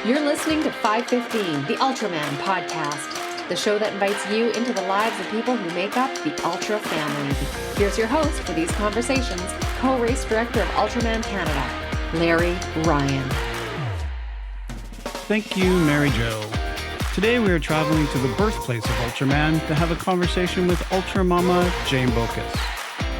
You're listening to 515, the Ultraman podcast, the show that invites you into the lives of people who make up the Ultra family. Here's your host for these conversations, co-race director of Ultraman Canada, Larry Ryan. Thank you, Mary Jo. Today we are traveling to the birthplace of Ultraman to have a conversation with UltraMama Jane Bockus.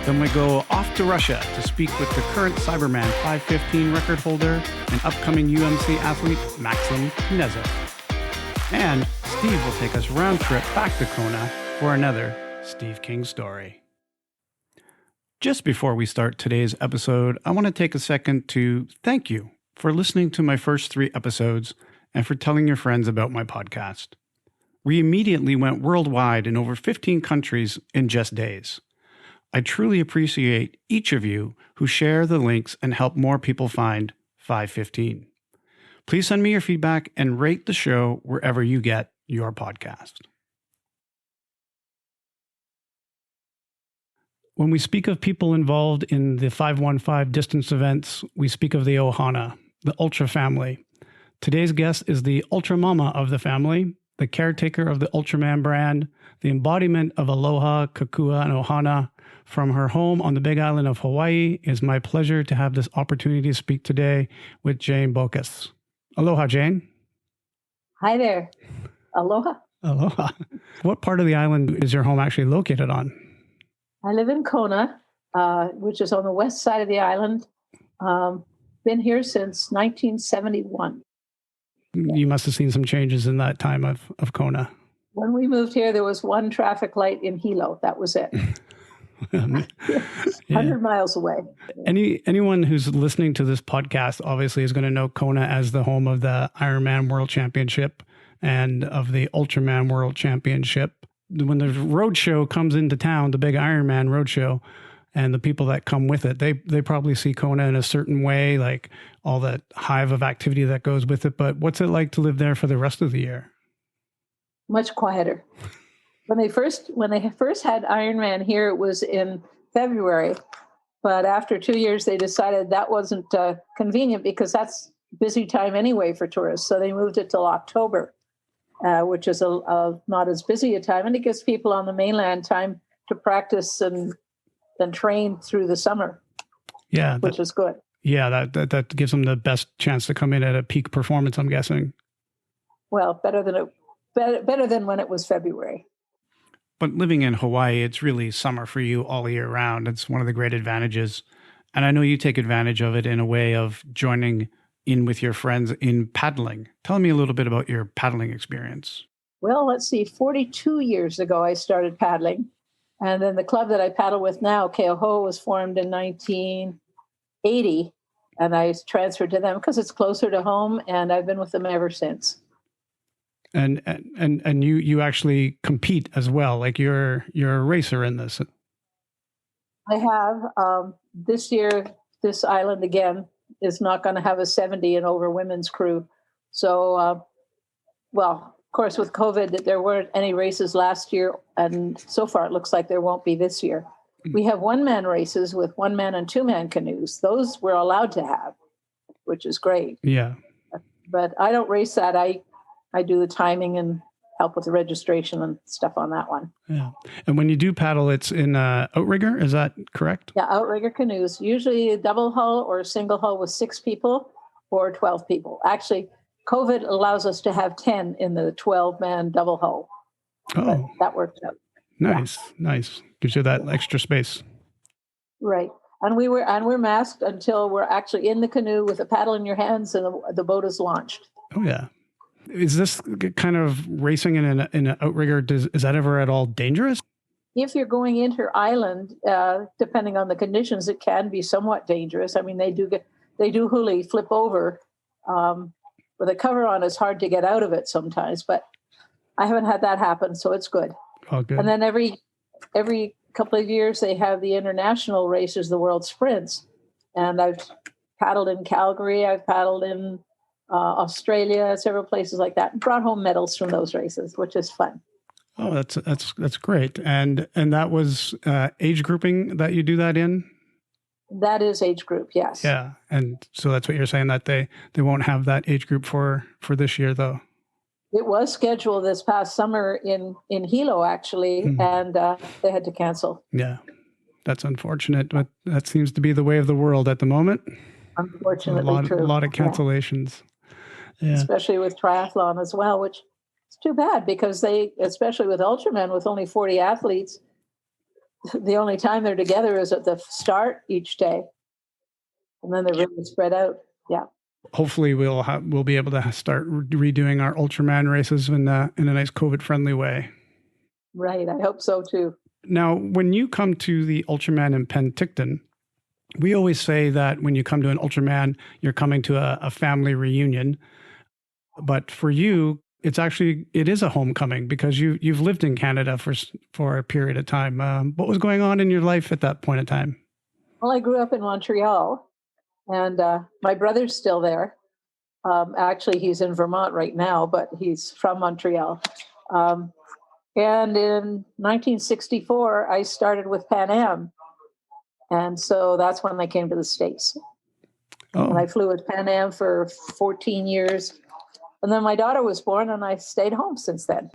Then we go off to Russia to speak with the current Siberman 515 record holder and upcoming UMC athlete Maxim Knyazev. And Steve will take us round trip back to Kona for another Steve King story. Just before we start today's episode, I want to take a second to thank you for listening to my first 3 episodes and for telling your friends about my podcast. We immediately went worldwide in over 15 countries in just days. I truly appreciate each of you who share the links and help more people find 515. Please send me your feedback and rate the show wherever you get your podcast. When we speak of people involved in the 515 distance events, we speak of the Ohana, the Ultra family. Today's guest is the UltraMama of the family, the caretaker of the Ultraman brand, the embodiment of aloha, kakua, and ohana. From her home on the Big Island of Hawaii, it is my pleasure to have this opportunity to speak today with Jane Bockus. Aloha, Jane. Hi there. Aloha. Aloha. What part of the island is your home actually located on? I live in Kona, which is on the west side of the island. Been here since 1971. You must have seen some changes in that time of Kona. When we moved here, there was one traffic light in Hilo. That was it. 100 miles away. Anyone who's listening to this podcast obviously is going to know Kona as the home of the Ironman World Championship and of the Ultraman World Championship. When the road show comes into town, the big Ironman road show, and the people that come with it, they probably see Kona in a certain way, like all that hive of activity that goes with it. But what's it like to live there for the rest of the year? Much quieter. When they first had Ironman here, it was in February. But after 2 years, they decided that wasn't convenient because that's busy time anyway for tourists. So they moved it till October, which is not as busy a time. And it gives people on the mainland time to practice and train through the summer. Yeah, which is good. Yeah, that gives them the best chance to come in at a peak performance, I'm guessing. Well, better than when it was February. But living in Hawaii, it's really summer for you all year round. It's one of the great advantages. And I know you take advantage of it in a way of joining in with your friends in paddling. Tell me a little bit about your paddling experience. Well, let's see. 42 years ago, I started paddling. And then the club that I paddle with now, Keoho, was formed in 1980. And I transferred to them because it's closer to home. And I've been with them ever since. And you actually compete as well, like you're a racer in this. I have. This year, this island again is not going to have a 70 and over women's crew. So, of course, with COVID, there weren't any races last year, and so far it looks like there won't be this year. We have one-man races with one-man and two-man canoes. Those we're allowed to have, which is great. Yeah. But I don't race that. I do the timing and help with the registration and stuff on that one. Yeah. And when you do paddle, it's in outrigger, is that correct? Yeah, outrigger canoes, usually a double hull or a single hull with 6 people or 12 people. Actually, COVID allows us to have 10 in the 12-man double hull. Oh, but that worked out. Nice, nice. Gives you that extra space. Right. And we're masked until we're actually in the canoe with a paddle in your hands and the boat is launched. Oh, yeah. Is this kind of racing in an outrigger, is that ever at all dangerous? If you're going inter-island, depending on the conditions, it can be somewhat dangerous. I mean, they do huli, flip over. With a cover on, it's hard to get out of it sometimes, but I haven't had that happen, so it's good. Oh, good. And then every couple of years, they have the international races, the World Sprints. And I've paddled in Calgary, I've paddled in Australia, several places like that, and brought home medals from those races, which is fun. Oh, that's great. And that was age grouping that you do that in? That is age group, yes. Yeah. And so that's what you're saying, that they won't have that age group for this year, though. It was scheduled this past summer in Hilo, actually, and they had to cancel. Yeah. That's unfortunate, but that seems to be the way of the world at the moment. Unfortunately, a lot of cancellations. Yeah. Especially with triathlon as well, which is too bad because especially with Ultraman, with only 40 athletes, the only time they're together is at the start each day. And then they're really spread out. Yeah. Hopefully we'll be able to start redoing our Ultraman races in a nice COVID-friendly way. Right. I hope so too. Now, when you come to the Ultraman in Penticton, we always say that when you come to an Ultraman, you're coming to a family reunion. But for you, it is a homecoming because you've lived in Canada for a period of time. What was going on in your life at that point in time? Well, I grew up in Montreal, and my brother's still there. Actually, he's in Vermont right now, but he's from Montreal. And in 1964, I started with Pan Am. And so that's when I came to the States. Oh. And I flew with Pan Am for 14 years. And then my daughter was born, and I stayed home since then.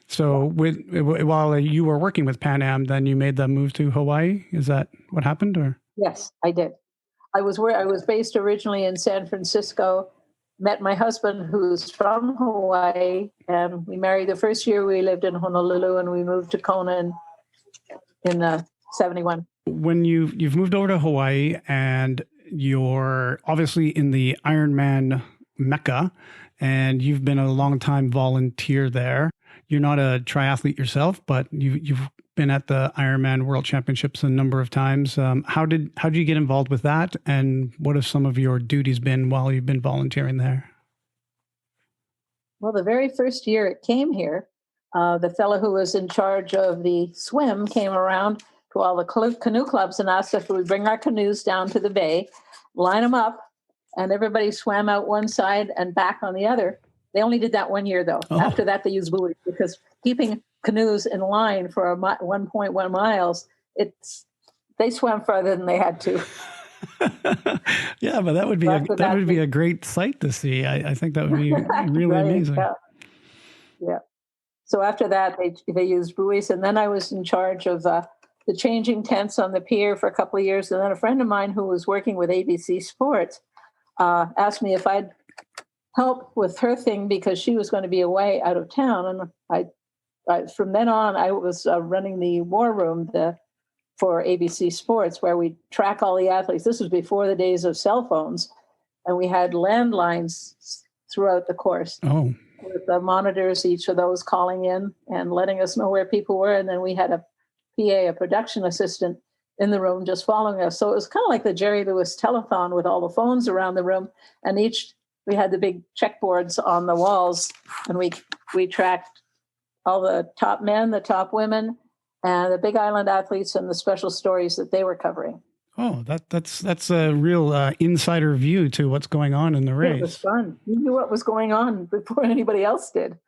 So while you were working with Pan Am, then you made the move to Hawaii? Is that what happened? Or? Yes, I did. I was based originally in San Francisco, met my husband who's from Hawaii, and we married. The first year we lived in Honolulu, and we moved to Kona in 71. When you've moved over to Hawaii, and you're obviously in the Ironman Mecca, and you've been a long-time volunteer there. You're not a triathlete yourself, but you've been at the Ironman World Championships a number of times. How did you get involved with that, and what have some of your duties been while you've been volunteering there? Well, the very first year it came here, the fellow who was in charge of the swim came around to all the canoe clubs and asked if we would bring our canoes down to the bay, line them up, and everybody swam out one side and back on the other. They only did that 1 year, though. Oh. After that, they used buoys because keeping canoes in line for 1.1 miles, they swam farther than they had to. Yeah, but that would be a great sight to see. I think that would be really right, amazing. Yeah. So after that, they used buoys, and then I was in charge of the changing tents on the pier for a couple of years. And then a friend of mine who was working with ABC Sports asked me if I'd help with her thing because she was going to be away out of town. And I from then on, I was running the war room for ABC Sports, where we track all the athletes. This was before the days of cell phones, and we had landlines throughout the course. Oh. With the monitors, each of those calling in and letting us know where people were. And then we had a PA, a production assistant, in the room just following us. So it was kind of like the Jerry Lewis telethon with all the phones around the room, and we had the big checkboards on the walls, and we tracked all the top men, the top women, and the Big Island athletes and the special stories that they were covering. Oh, that's a real insider view to what's going on in the race. It was fun. You knew what was going on before anybody else did.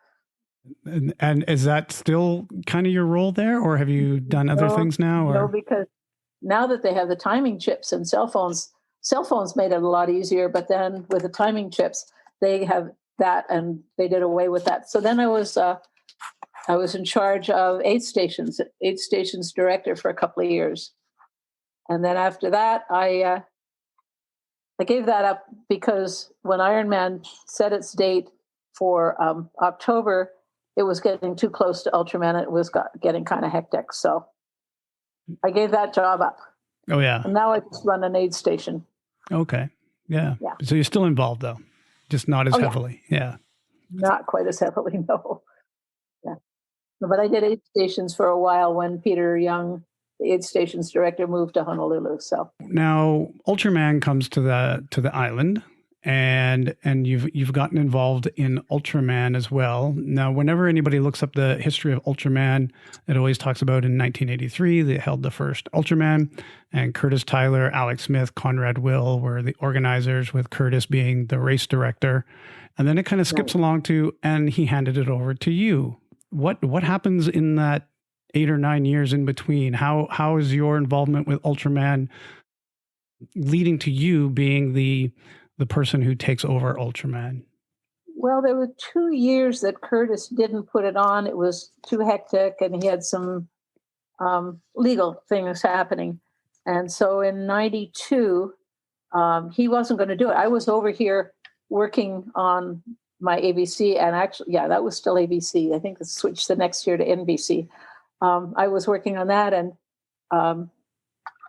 And is that still kind of your role there, or have you done other things now? Or? No, because now that they have the timing chips and cell phones made it a lot easier. But then with the timing chips, they have that, and they did away with that. So then I was in charge of aid stations director for a couple of years. And then after that, I gave that up because when Ironman set its date for October, it was getting too close to Ultraman. It was getting kind of hectic. So I gave that job up. Oh, yeah. And now I just run an aid station. Okay. Yeah. So you're still involved, though, just not as heavily. Yeah. Not quite as heavily, no. Yeah. But I did aid stations for a while when Peter Young, the aid stations director, moved to Honolulu. So now Ultraman comes to the island, and you've gotten involved in Ultraman as well. Now, whenever anybody looks up the history of Ultraman, it always talks about in 1983 they held the first Ultraman, and Curtis Tyler, Alex Smith, Conrad Will were the organizers, with Curtis being the race director. And then it kind of skips along and he handed it over to you. What happens in that 8 or 9 years in between? How is your involvement with Ultraman leading to you being the person who takes over Ultraman? Well, there were 2 years that Curtis didn't put it on. It was too hectic, and he had some legal things happening. And so in 92, he wasn't going to do it. I was over here working on my ABC, and actually, yeah, that was still ABC. I think it switched the next year to NBC. I was working on that, and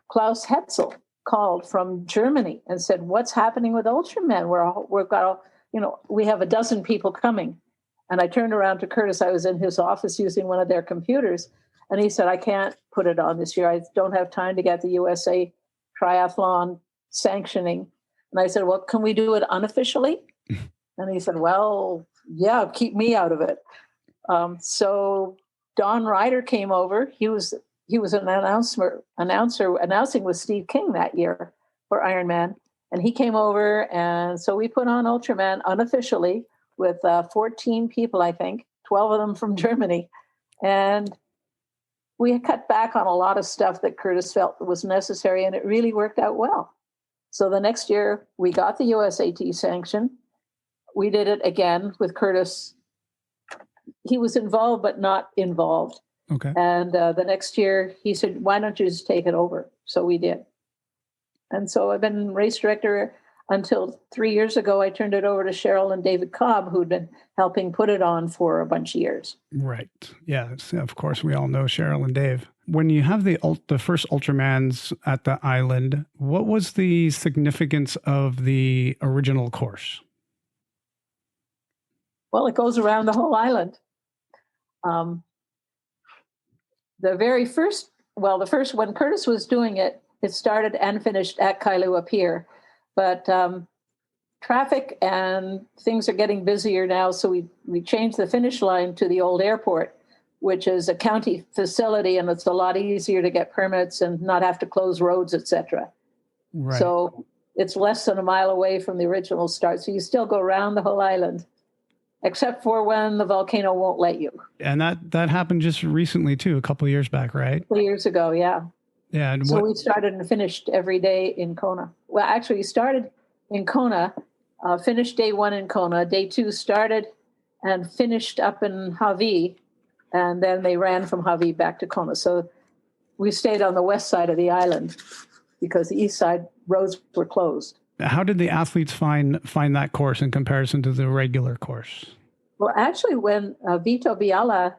Klaus Hetzel called from Germany and said, "What's happening with Ultraman? We have a dozen people coming." And I turned around to Curtis. I was in his office using one of their computers, and he said, "I can't put it on this year. I don't have time to get the USA Triathlon sanctioning." And I said, "Well, can we do it unofficially?" And he said, "Well, yeah, keep me out of it." So Don Ryder came over. He was an announcer announcing with Steve King that year for Ironman. And he came over, and so we put on Ultraman unofficially with 14 people, I think, 12 of them from Germany. And we had cut back on a lot of stuff that Curtis felt was necessary, and it really worked out well. So the next year, we got the USAT sanction. We did it again with Curtis. He was involved, but not involved. Okay. And the next year, he said, "Why don't you just take it over?" So we did. And so I've been race director until 3 years ago. I turned it over to Cheryl and David Cobb, who'd been helping put it on for a bunch of years. Right. Yeah. Of course, we all know Cheryl and Dave. When you have the first Ultramans at the island, what was the significance of the original course? Well, it goes around the whole island. The first when Curtis was doing it, it started and finished at Kailua Pier. But traffic and things are getting busier now, so we changed the finish line to the old airport, which is a county facility, and it's a lot easier to get permits and not have to close roads, etc. Right. So it's less than a mile away from the original start. So you still go around the whole island, except for when the volcano won't let you. And that happened just recently too, a couple of years back, right? A couple of years ago, yeah. Yeah. And so we started and finished every day in Kona. Well, actually, we started in Kona, finished day 1 in Kona. Day 2 started and finished up in Hawi, and then they ran from Hawi back to Kona. So we stayed on the west side of the island because the east side roads were closed. How did the athletes find that course in comparison to the regular course? Well, actually, when Vito Biala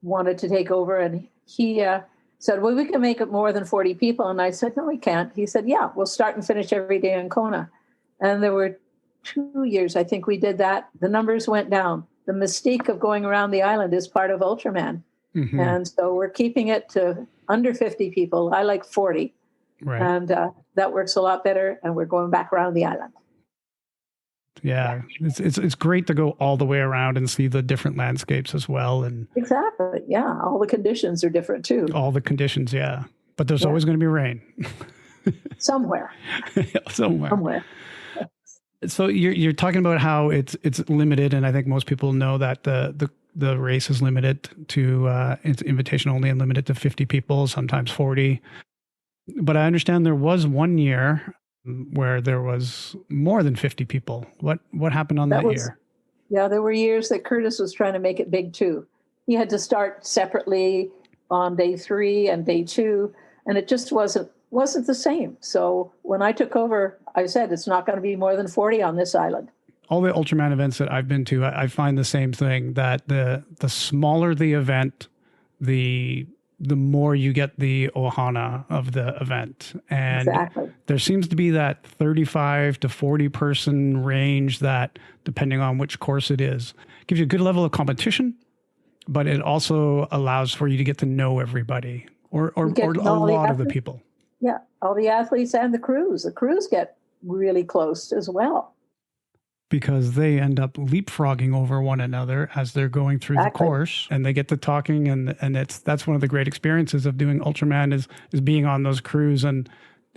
wanted to take over, and he said, "Well, we can make it more than 40 people." And I said, "No, we can't." He said, "Yeah, we'll start and finish every day in Kona." And there were 2 years, I think we did that. The numbers went down. The mystique of going around the island is part of Ultraman. Mm-hmm. And so we're keeping it to under 50 people. I like 40. Right. And that works a lot better. And we're going back around the island. Yeah. It's great to go all the way around and see the different landscapes as well. And exactly. Yeah. All the conditions are different too. All the conditions. Yeah. But there's always going to be rain. Somewhere. Somewhere. So you're talking about how it's limited, and I think most people know that the race is limited to it's invitation only and limited to 50 people, sometimes 40. But I understand there was 1 year where there was more than 50 people. What happened on that year? Yeah, there were years that Curtis was trying to make it big too. He had to start separately on day 3 and day 2, and it just wasn't the same. So when I took over, I said it's not going to be more than 40 on this island. All the Ultraman events that I've been to, I find the same thing, that the smaller the event, the more you get the ohana of the event. And exactly. There seems to be that 35 to 40 person range that, depending on which course it is, gives you a good level of competition, but it also allows for you to get to know everybody or a lot of the people. Yeah, all the athletes and the crews. The crews get really close as well. Because they end up leapfrogging over one another as they're going through the course, and they get to talking, and that's one of the great experiences of doing Ultraman is being on those crews and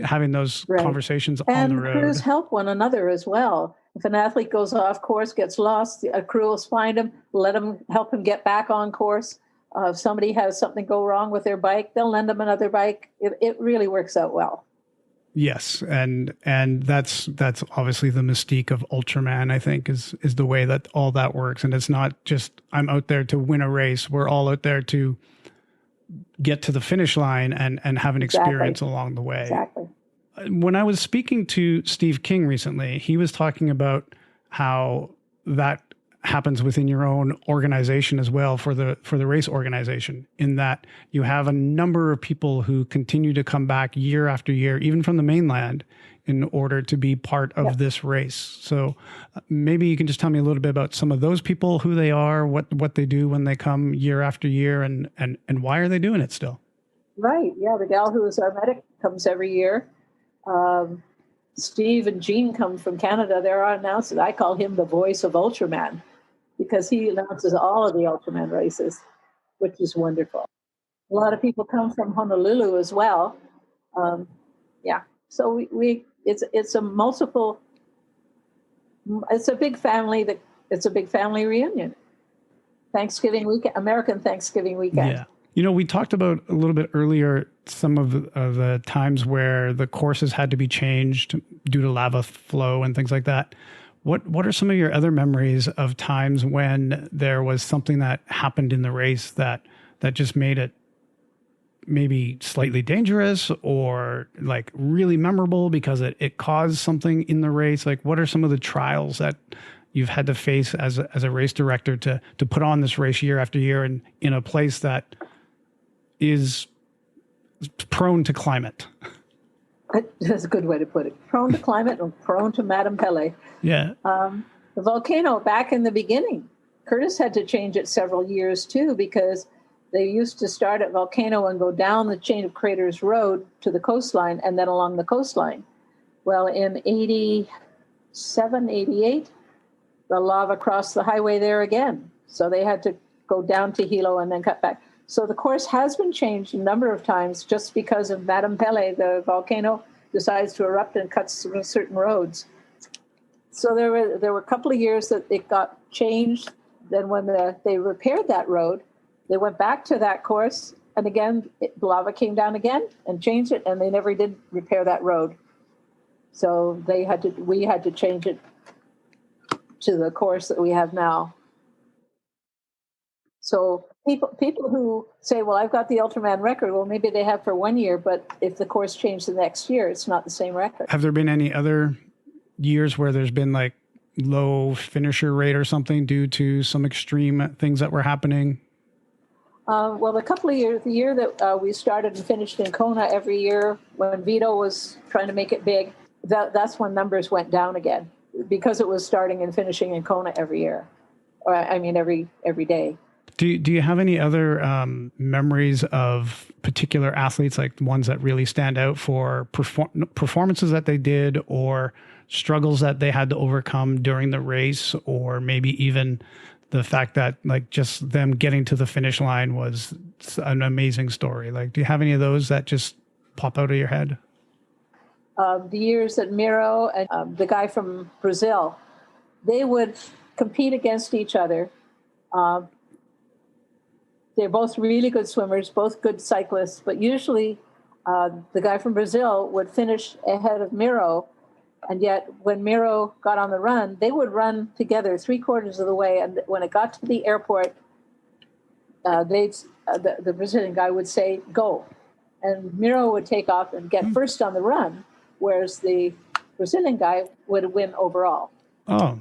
having those conversations on the road. And crews help one another as well. If an athlete goes off course, gets lost, a crew will find him, help him get back on course. If somebody has something go wrong with their bike, they'll lend them another bike. It really works out well. Yes, and that's obviously the mystique of Ultraman, I think, is the way that all that works. And it's not just I'm out there to win a race. We're all out there to get to the finish line and have an experience along the way. Exactly. When I was speaking to Steve King recently, he was talking about how that happens within your own organization as well for the race organization, in that you have a number of people who continue to come back year after year, even from the mainland, in order to be part of this race. So maybe you can just tell me a little bit about some of those people, who they are, what they do when they come year after year, and why are they doing it still? Right. Yeah. The gal who is our medic comes every year. Steve and Jean come from Canada. They're our announcers. I call him the voice of Ultraman, because he announces all of the Ultraman races, which is wonderful. A lot of people come from Honolulu as well. So it's a big family. It's a big family reunion. Thanksgiving weekend, American Thanksgiving weekend. Yeah. You know, we talked about a little bit earlier some of the times where the courses had to be changed due to lava flow and things like that. What are some of your other memories of times when there was something that happened in the race that just made it maybe slightly dangerous or like really memorable because it caused something in the race? Like, what are some of the trials that you've had to face as a race director to put on this race year after year and in a place that is prone to climate? That's a good way to put it. Prone to climate and prone to Madame Pele. Yeah. The volcano, back in the beginning, Curtis had to change it several years too, because they used to start at Volcano and go down the Chain of Craters Road to the coastline and then along the coastline. Well, in 87, 88, the lava crossed the highway there again. So they had to go down to Hilo and then cut back. So the course has been changed a number of times just because of Madame Pele. The volcano decides to erupt and cuts through certain roads. So there were a couple of years that it got changed. Then when they repaired that road, they went back to that course, and again, the lava came down again and changed it, and they never did repair that road. So we had to change it to the course that we have now. So people who say, well, I've got the Ultraman record, well, maybe they have for 1 year, but if the course changed the next year, it's not the same record. Have there been any other years where there's been like low finisher rate or something due to some extreme things that were happening? Well, the year that we started and finished in Kona every year, when Vito was trying to make it big, that's when numbers went down again, because it was starting and finishing in Kona every year, or I mean every day. Do you have any other memories of particular athletes, like ones that really stand out for performances that they did, or struggles that they had to overcome during the race, or maybe even the fact that like just them getting to the finish line was an amazing story? Like, do you have any of those that just pop out of your head? The years that Miro and the guy from Brazil, they would compete against each other. They're both really good swimmers, both good cyclists, but usually the guy from Brazil would finish ahead of Miro, and yet when Miro got on the run, they would run together 3/4 of the way, and when it got to the airport, the Brazilian guy would say, go, and Miro would take off and get first on the run, whereas the Brazilian guy would win overall. Oh.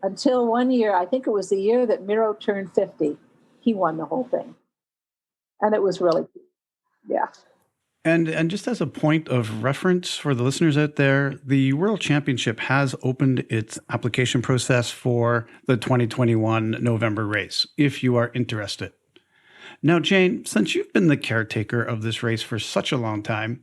Until 1 year, I think it was the year that Miro turned 50, he won the whole thing. And it was really, yeah. And just as a point of reference for the listeners out there, the World Championship has opened its application process for the 2021 November race, if you are interested. Now, Jane, since you've been the caretaker of this race for such a long time,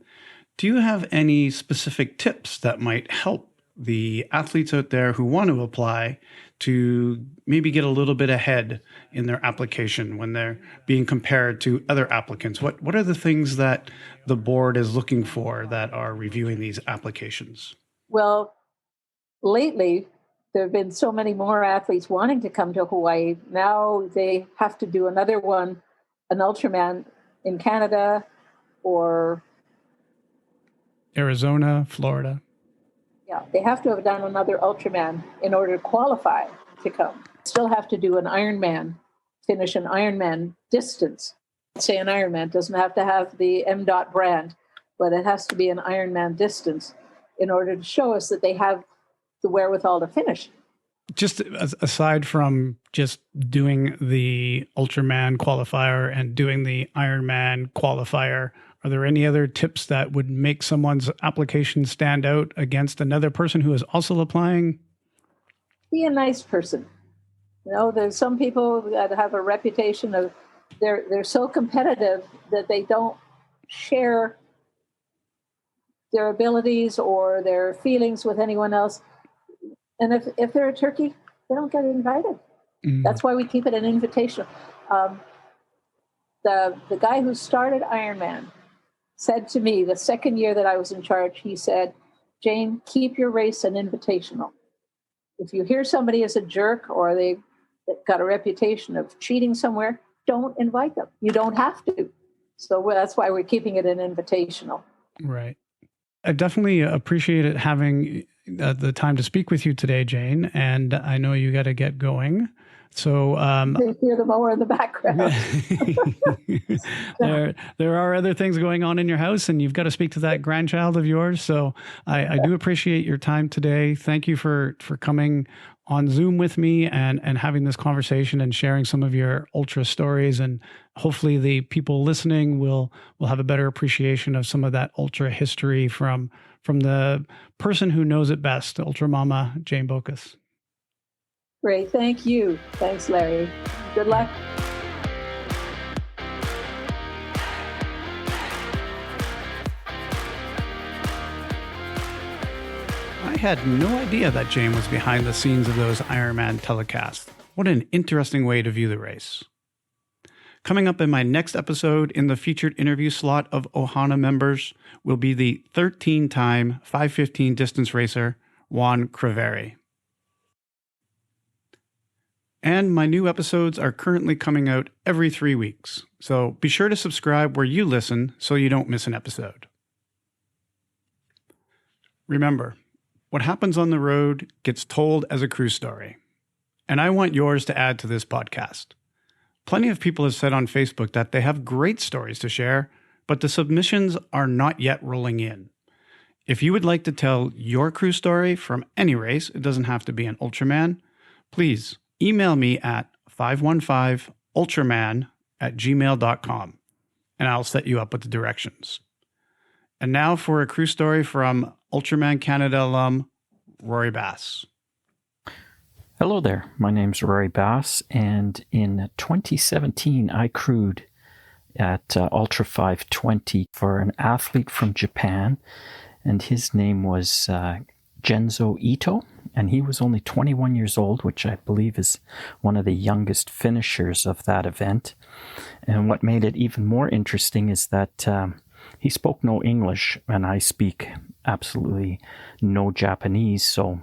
do you have any specific tips that might help the athletes out there who want to apply to maybe get a little bit ahead in their application when they're being compared to other applicants? What are the things that the board is looking for that are reviewing these applications? Well, lately, there have been so many more athletes wanting to come to Hawaii. Now they have to do another one, an Ultraman in Canada or Arizona, Florida. Yeah, they have to have done another Ultraman in order to qualify to come. Still have to do an Ironman, finish an Ironman distance. Say an Ironman doesn't have to have the M. brand, but it has to be an Ironman distance in order to show us that they have the wherewithal to finish. Just aside from just doing the Ultraman qualifier and doing the Ironman qualifier, are there any other tips that would make someone's application stand out against another person who is also applying? Be a nice person. You know, there's some people that have a reputation of they're so competitive that they don't share their abilities or their feelings with anyone else. And if they're a turkey, they don't get invited. That's why we keep it an invitation. The guy who started Ironman said to me the second year that I was in charge, he said, Jane, keep your race an invitational. If you hear somebody is a jerk or they've got a reputation of cheating somewhere, don't invite them. You don't have to. So that's why we're keeping it an invitational. Right. I definitely appreciated having the time to speak with you today, Jane. And I know you got to get going. So they hear the mower in the background. there are other things going on in your house, and you've got to speak to that grandchild of yours. So I do appreciate your time today. Thank you for coming on Zoom with me and having this conversation and sharing some of your ultra stories. And hopefully the people listening will have a better appreciation of some of that ultra history from the person who knows it best, UltraMama Jane Bockus. Great. Thank you. Thanks, Larry. Good luck. I had no idea that Jane was behind the scenes of those Ironman telecasts. What an interesting way to view the race. Coming up in my next episode in the featured interview slot of Ohana members will be the 13-time 5:15 distance racer, Juan Criveri. And my new episodes are currently coming out every 3 weeks, so be sure to subscribe where you listen so you don't miss an episode. Remember, what happens on the road gets told as a crew story, and I want yours to add to this podcast. Plenty of people have said on Facebook that they have great stories to share, but the submissions are not yet rolling in. If you would like to tell your crew story from any race, it doesn't have to be an Ultraman, please email me at 515ultraman@gmail.com, and I'll set you up with the directions. And now for a crew story from Ultraman Canada alum, Rory Bass. Hello there, my name's Rory Bass, and in 2017 I crewed at Ultra 520 for an athlete from Japan, and his name was Genzo Eto, and he was only 21 years old, which I believe is one of the youngest finishers of that event. And what made it even more interesting is that he spoke no English, and I speak absolutely no Japanese, so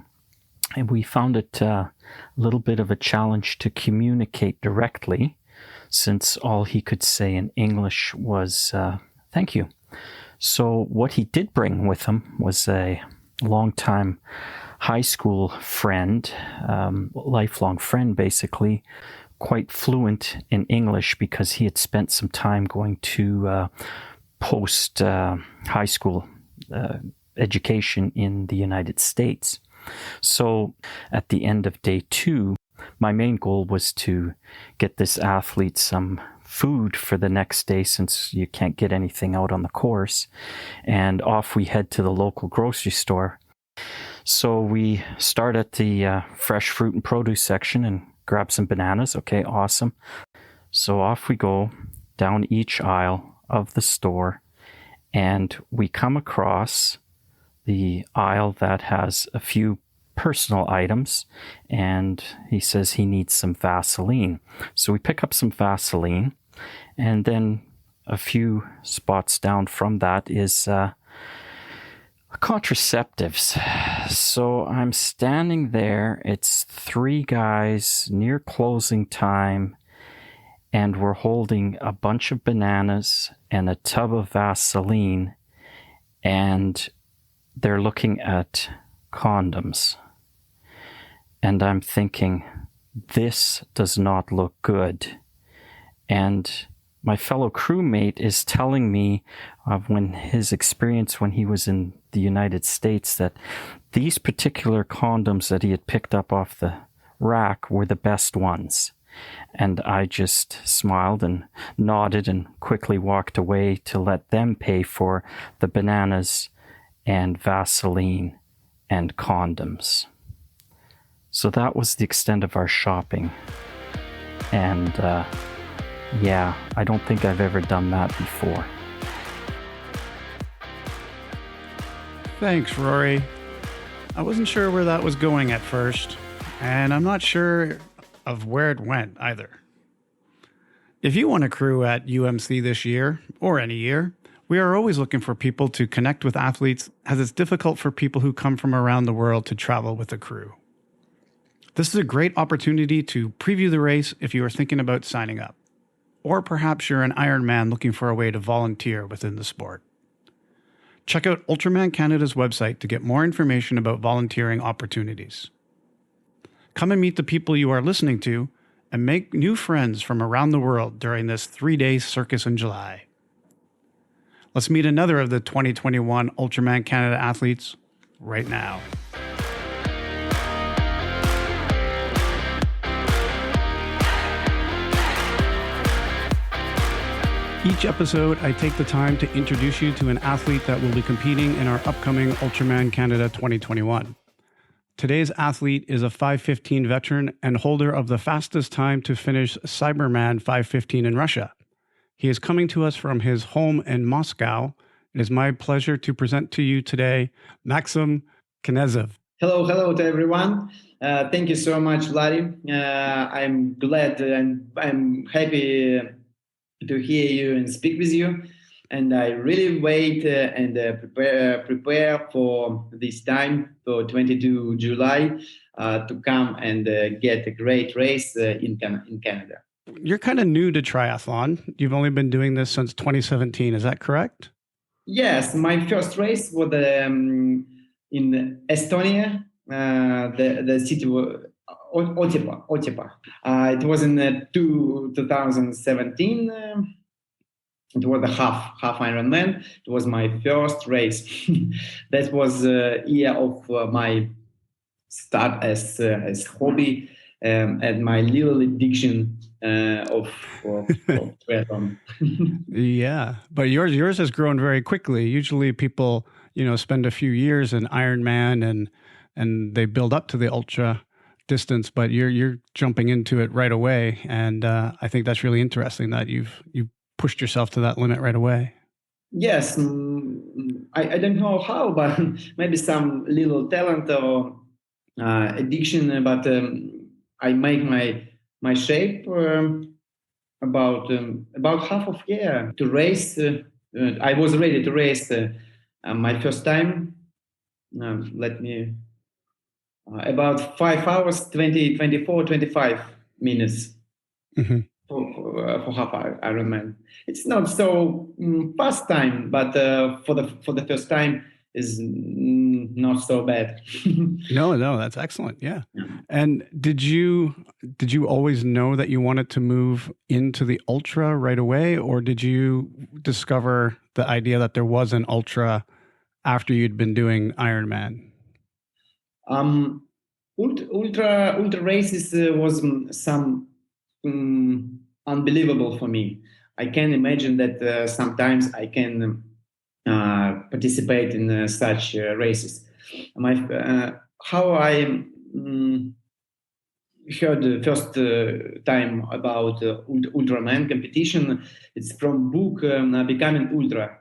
we found it a little bit of a challenge to communicate directly, since all he could say in English was thank you. So what he did bring with him was a longtime high school friend, lifelong friend basically, quite fluent in English because he had spent some time going to post high school education in the United States. So at the end of day 2, my main goal was to get this athlete some food for the next day, since you can't get anything out on the course. And off we head to the local grocery store. So we start at the fresh fruit and produce section and grab some bananas. Okay, awesome. So off we go down each aisle of the store, and we come across the aisle that has a few personal items, and he says he needs some Vaseline. So we pick up some Vaseline, and then a few spots down from that is contraceptives. So I'm standing there, it's 3 guys near closing time, and we're holding a bunch of bananas and a tub of Vaseline, and they're looking at condoms. And I'm thinking, this does not look good. And my fellow crewmate is telling me of his experience when he was in the United States, that these particular condoms that he had picked up off the rack were the best ones. And I just smiled and nodded and quickly walked away to let them pay for the bananas and Vaseline and condoms. So that was the extent of our shopping. And yeah, I don't think I've ever done that before. Thanks, Rory. I wasn't sure where that was going at first, and I'm not sure of where it went either. If you want to crew at UMC this year, or any year, we are always looking for people to connect with athletes, as it's difficult for people who come from around the world to travel with a crew. This is a great opportunity to preview the race if you are thinking about signing up. Or perhaps you're an Ironman looking for a way to volunteer within the sport. Check out Ultraman Canada's website to get more information about volunteering opportunities. Come and meet the people you are listening to and make new friends from around the world during this 3-day circus in July. Let's meet another of the 2021 Ultraman Canada athletes right now. Each episode, I take the time to introduce you to an athlete that will be competing in our upcoming Ultraman Canada 2021. Today's athlete is a 5:15 veteran and holder of the fastest time to finish Siberman 5:15 in Russia. He is coming to us from his home in Moscow. It is my pleasure to present to you today, Maxim Knyazev. Hello to everyone. Thank you so much, Vladi. I'm glad and I'm happy to hear you and speak with you. And I really wait and prepare for this time, for 22 July, to come and get a great race in Canada. You're kind of new to triathlon. You've only been doing this since 2017. Is that correct? Yes, my first race was in Estonia. The city was Otepää. It was in 2017. It was a half Ironman. It was my first race. That was the year of my start as hobby and my little addiction of triathlon. Yeah, but yours has grown very quickly. Usually people, spend a few years in Ironman and they build up to the ultra distance, but you're jumping into it right away, and I think that's really interesting that you've pushed yourself to that limit right away. Yes, I don't know how, but maybe some little talent or addiction. But I make my shape about half of year to race. I was ready to race my first time. About 5 hours, 25 minutes for half Ironman. It's not so fast time, but for the first time is not so bad. No, that's excellent. Yeah. And did you always know that you wanted to move into the ultra right away, or did you discover the idea that there was an ultra after you'd been doing Ironman? Ultra races was some unbelievable for me. I can imagine that sometimes I can participate in such races. How I heard the first time about Ultraman competition, it's from book Becoming Ultra.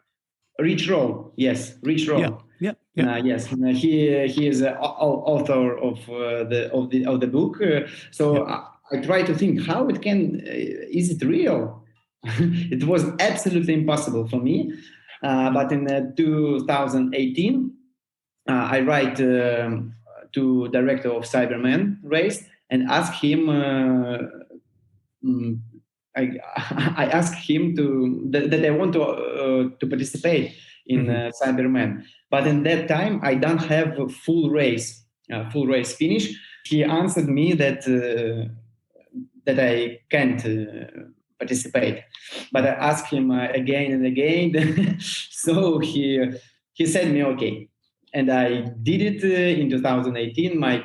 Rich Roll, yes, Rich Roll. Yeah. Yes, he is the author of the book. I try to think how it can. Is it real? It was absolutely impossible for me. But in 2018, I write to director of Siberman race and ask him. I asked him that I want to participate in Siberman. But in that time, I don't have a full race finish. He answered me that I can't participate. But I asked him again and again. So he said me okay. And I did it in 2018. My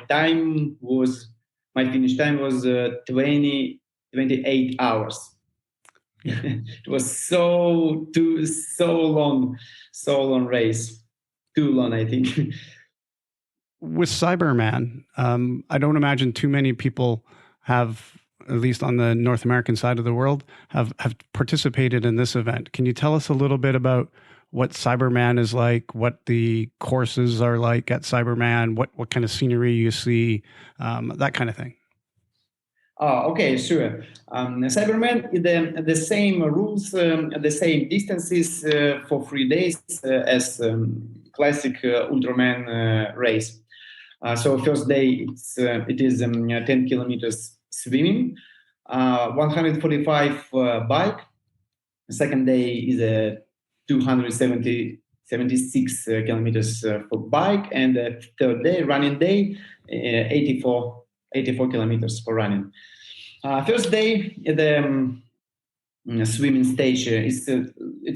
finish time was 28 hours. It was so long race. Too long, I think. With Siberman, I don't imagine too many people have, at least on the North American side of the world, have participated in this event. Can you tell us a little bit about what Siberman is like, what the courses are like at Siberman, what kind of scenery you see, that kind of thing? Oh, okay, sure. Siberman, the same rules, the same distances for 3 days as classic Ultraman race. So first day it is 10 kilometers swimming, 145 bike. Second day is 276 kilometers for bike, and third day, running day, 84 kilometers for running. First day, the swimming stage it's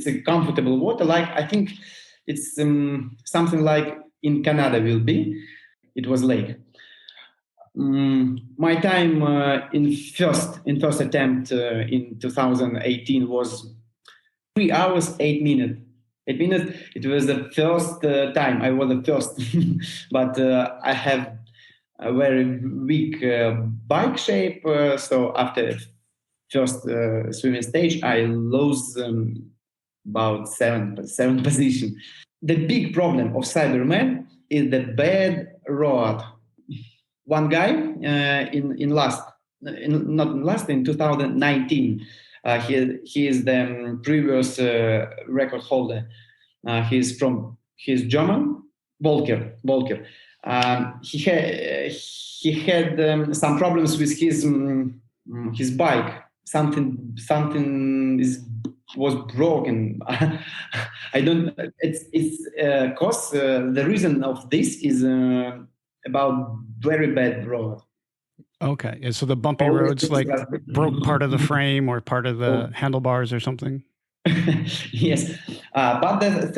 a comfortable water. Like I think it's something like in Canada will be. It was lake. My time in first attempt in 2018 was 3 hours 8 minutes. 8 minutes. It was the first time I was the first, but I have a very weak bike shape. So after first swimming stage, I lost about seven position. The big problem of Siberman is the bad road. One guy in 2019, he is the previous record holder. He's German, Volker. He had some problems with his bike. Something was broken. I don't. It's cause the reason of this is about very bad road. Okay, and so the bumpy roads like broke part of the frame or part of the handlebars or something. Yes, but the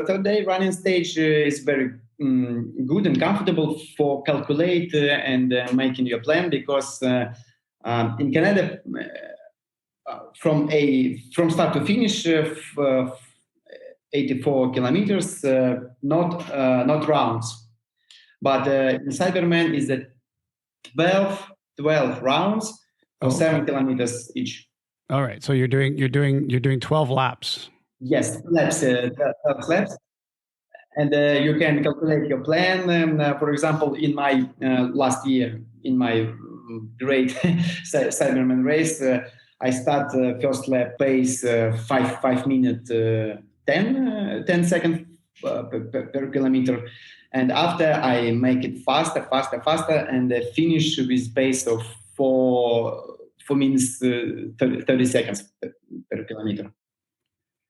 third day running stage is very good and comfortable for calculate and making your plan, because in Canada from start to finish 84 kilometers, not rounds, but in Siberman is that 12 rounds for 7 kilometers each. All right, so you're doing 12 laps. Yes, laps, 12 laps. And you can calculate your plan. For example, in my last year, in my great Siberman race, I start first lap pace 5 minutes 10 seconds per kilometer, and after I make it faster, and finish with pace of 4 minutes 30 seconds per kilometer.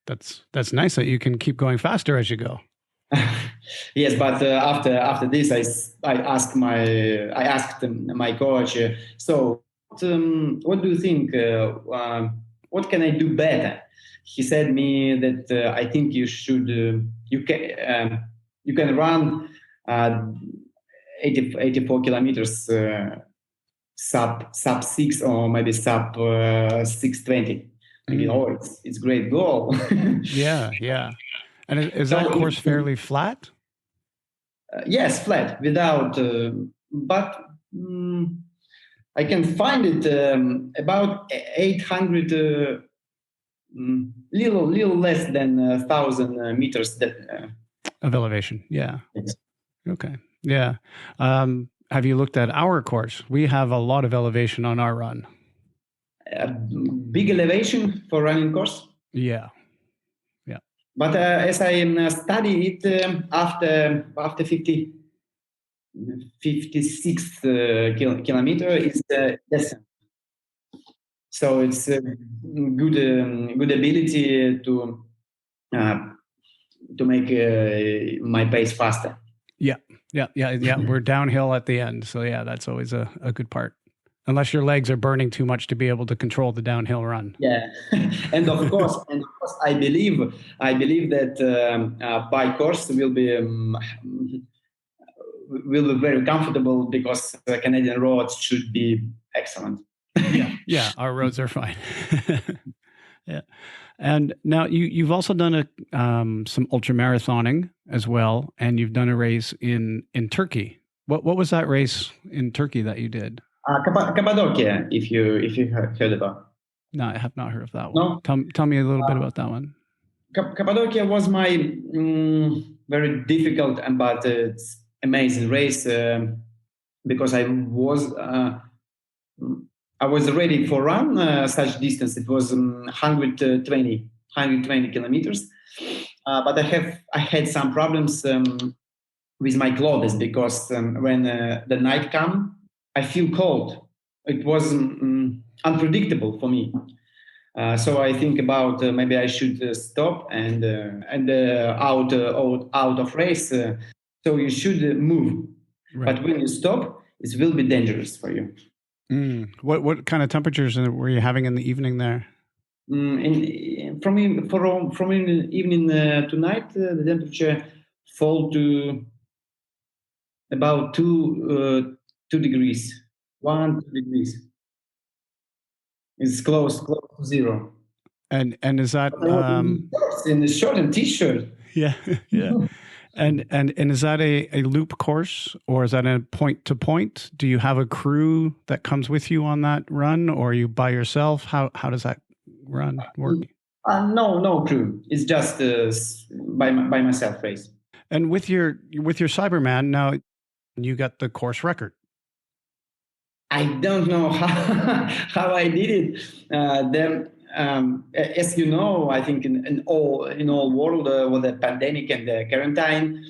That's nice that you can keep going faster as you go. Yes, but after this, I asked my coach. So, what do you think? What can I do better? He said me that I think you should. You can run 84 kilometers sub 6 or maybe sub 6:20. It's great goal. Yeah. And is that course fairly flat? Yes, flat, without, but I can find it about 800, little less than 1,000 meters of elevation. Yeah. Yes. Okay. Yeah. Have you looked at our course? We have a lot of elevation on our run. Big elevation for running course? Yeah. But as I study it after 56 kilometer, it's descent. So it's a good ability to my pace faster. Yeah. We're downhill at the end. So yeah, that's always a good part. Unless your legs are burning too much to be able to control the downhill run. Yeah, and of course, I believe that bike course will be very comfortable because the Canadian roads should be excellent. Yeah, our roads are fine. Yeah, and now you've also done some ultra marathoning as well, and you've done a race in Turkey. What was that race in Turkey that you did? Cappadocia, if you heard about. No, I have not heard of that one. No? Tell me a little bit about that one. Cappadocia was my very difficult but amazing race because I was ready for run such distance. It was 120 kilometers, but I had some problems with my clothes because when the night come, I feel cold. It was unpredictable for me. So I think about maybe I should stop and out of race. So you should move. Right. But when you stop, it will be dangerous for you. What kind of temperatures were you having in the evening there? From evening to night, the temperature fall to about 2 degrees. 2 degrees. It's close to zero. And is that in the short and t-shirt? Yeah. And is that a loop course, or is that a point to point? Do you have a crew that comes with you on that run, or are you by yourself? How does that run work? No crew. It's just by myself race. And with your Siberman, now you got the course record. I don't know how I did it. As you know, I think in all world with the pandemic and the quarantine,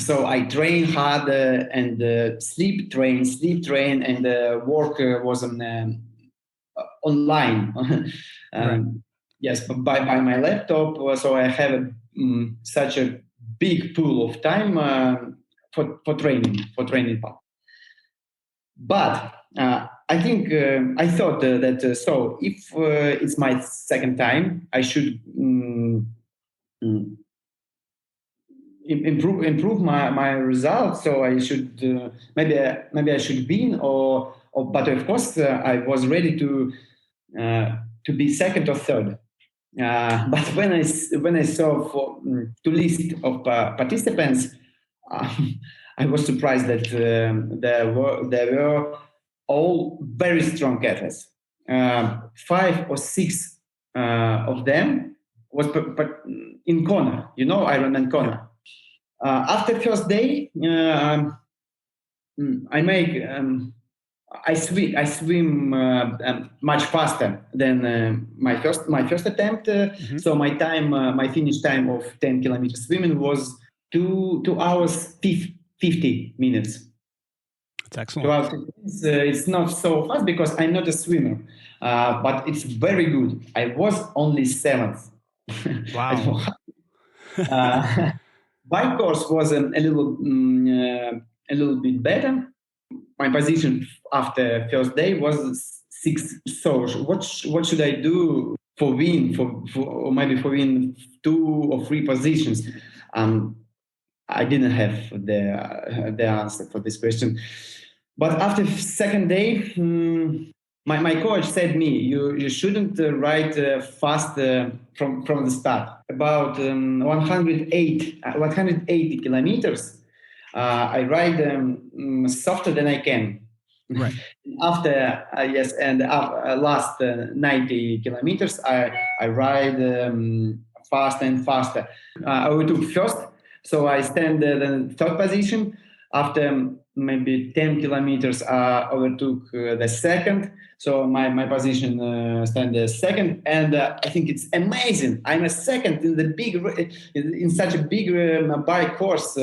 so I train hard and sleep train, and work was online. Right. Yes, by my laptop. So I have such a big pool of time for training part. But I think I thought that so if it's my second time, I should improve my results. So I should maybe I should win or but of course I was ready to be second or third. But when I saw the list of participants. I was surprised that there were all very strong athletes. 5 or 6 of them was in Kona, Ironman Kona. After first day, I swim much faster than my first attempt. So my finish time of 10 kilometers swimming was 2 hours 50 minutes. That's excellent. It's not so fast because I'm not a swimmer, but it's very good. I was only 7th. Wow. Bike course was a little bit better. My position after first day was 6th. So what should I do for win or maybe for win 2 or 3 positions? I didn't have the answer for this question. But after second day, my coach said me, you shouldn't ride fast from the start. About 180 kilometers, I ride softer than I can. Right. After last 90 kilometers, I ride faster and faster. I took first. So I stand the third position. After maybe 10 kilometers, I overtook the second. So my position stand the second, and I think it's amazing. I'm a second in such a big bike course.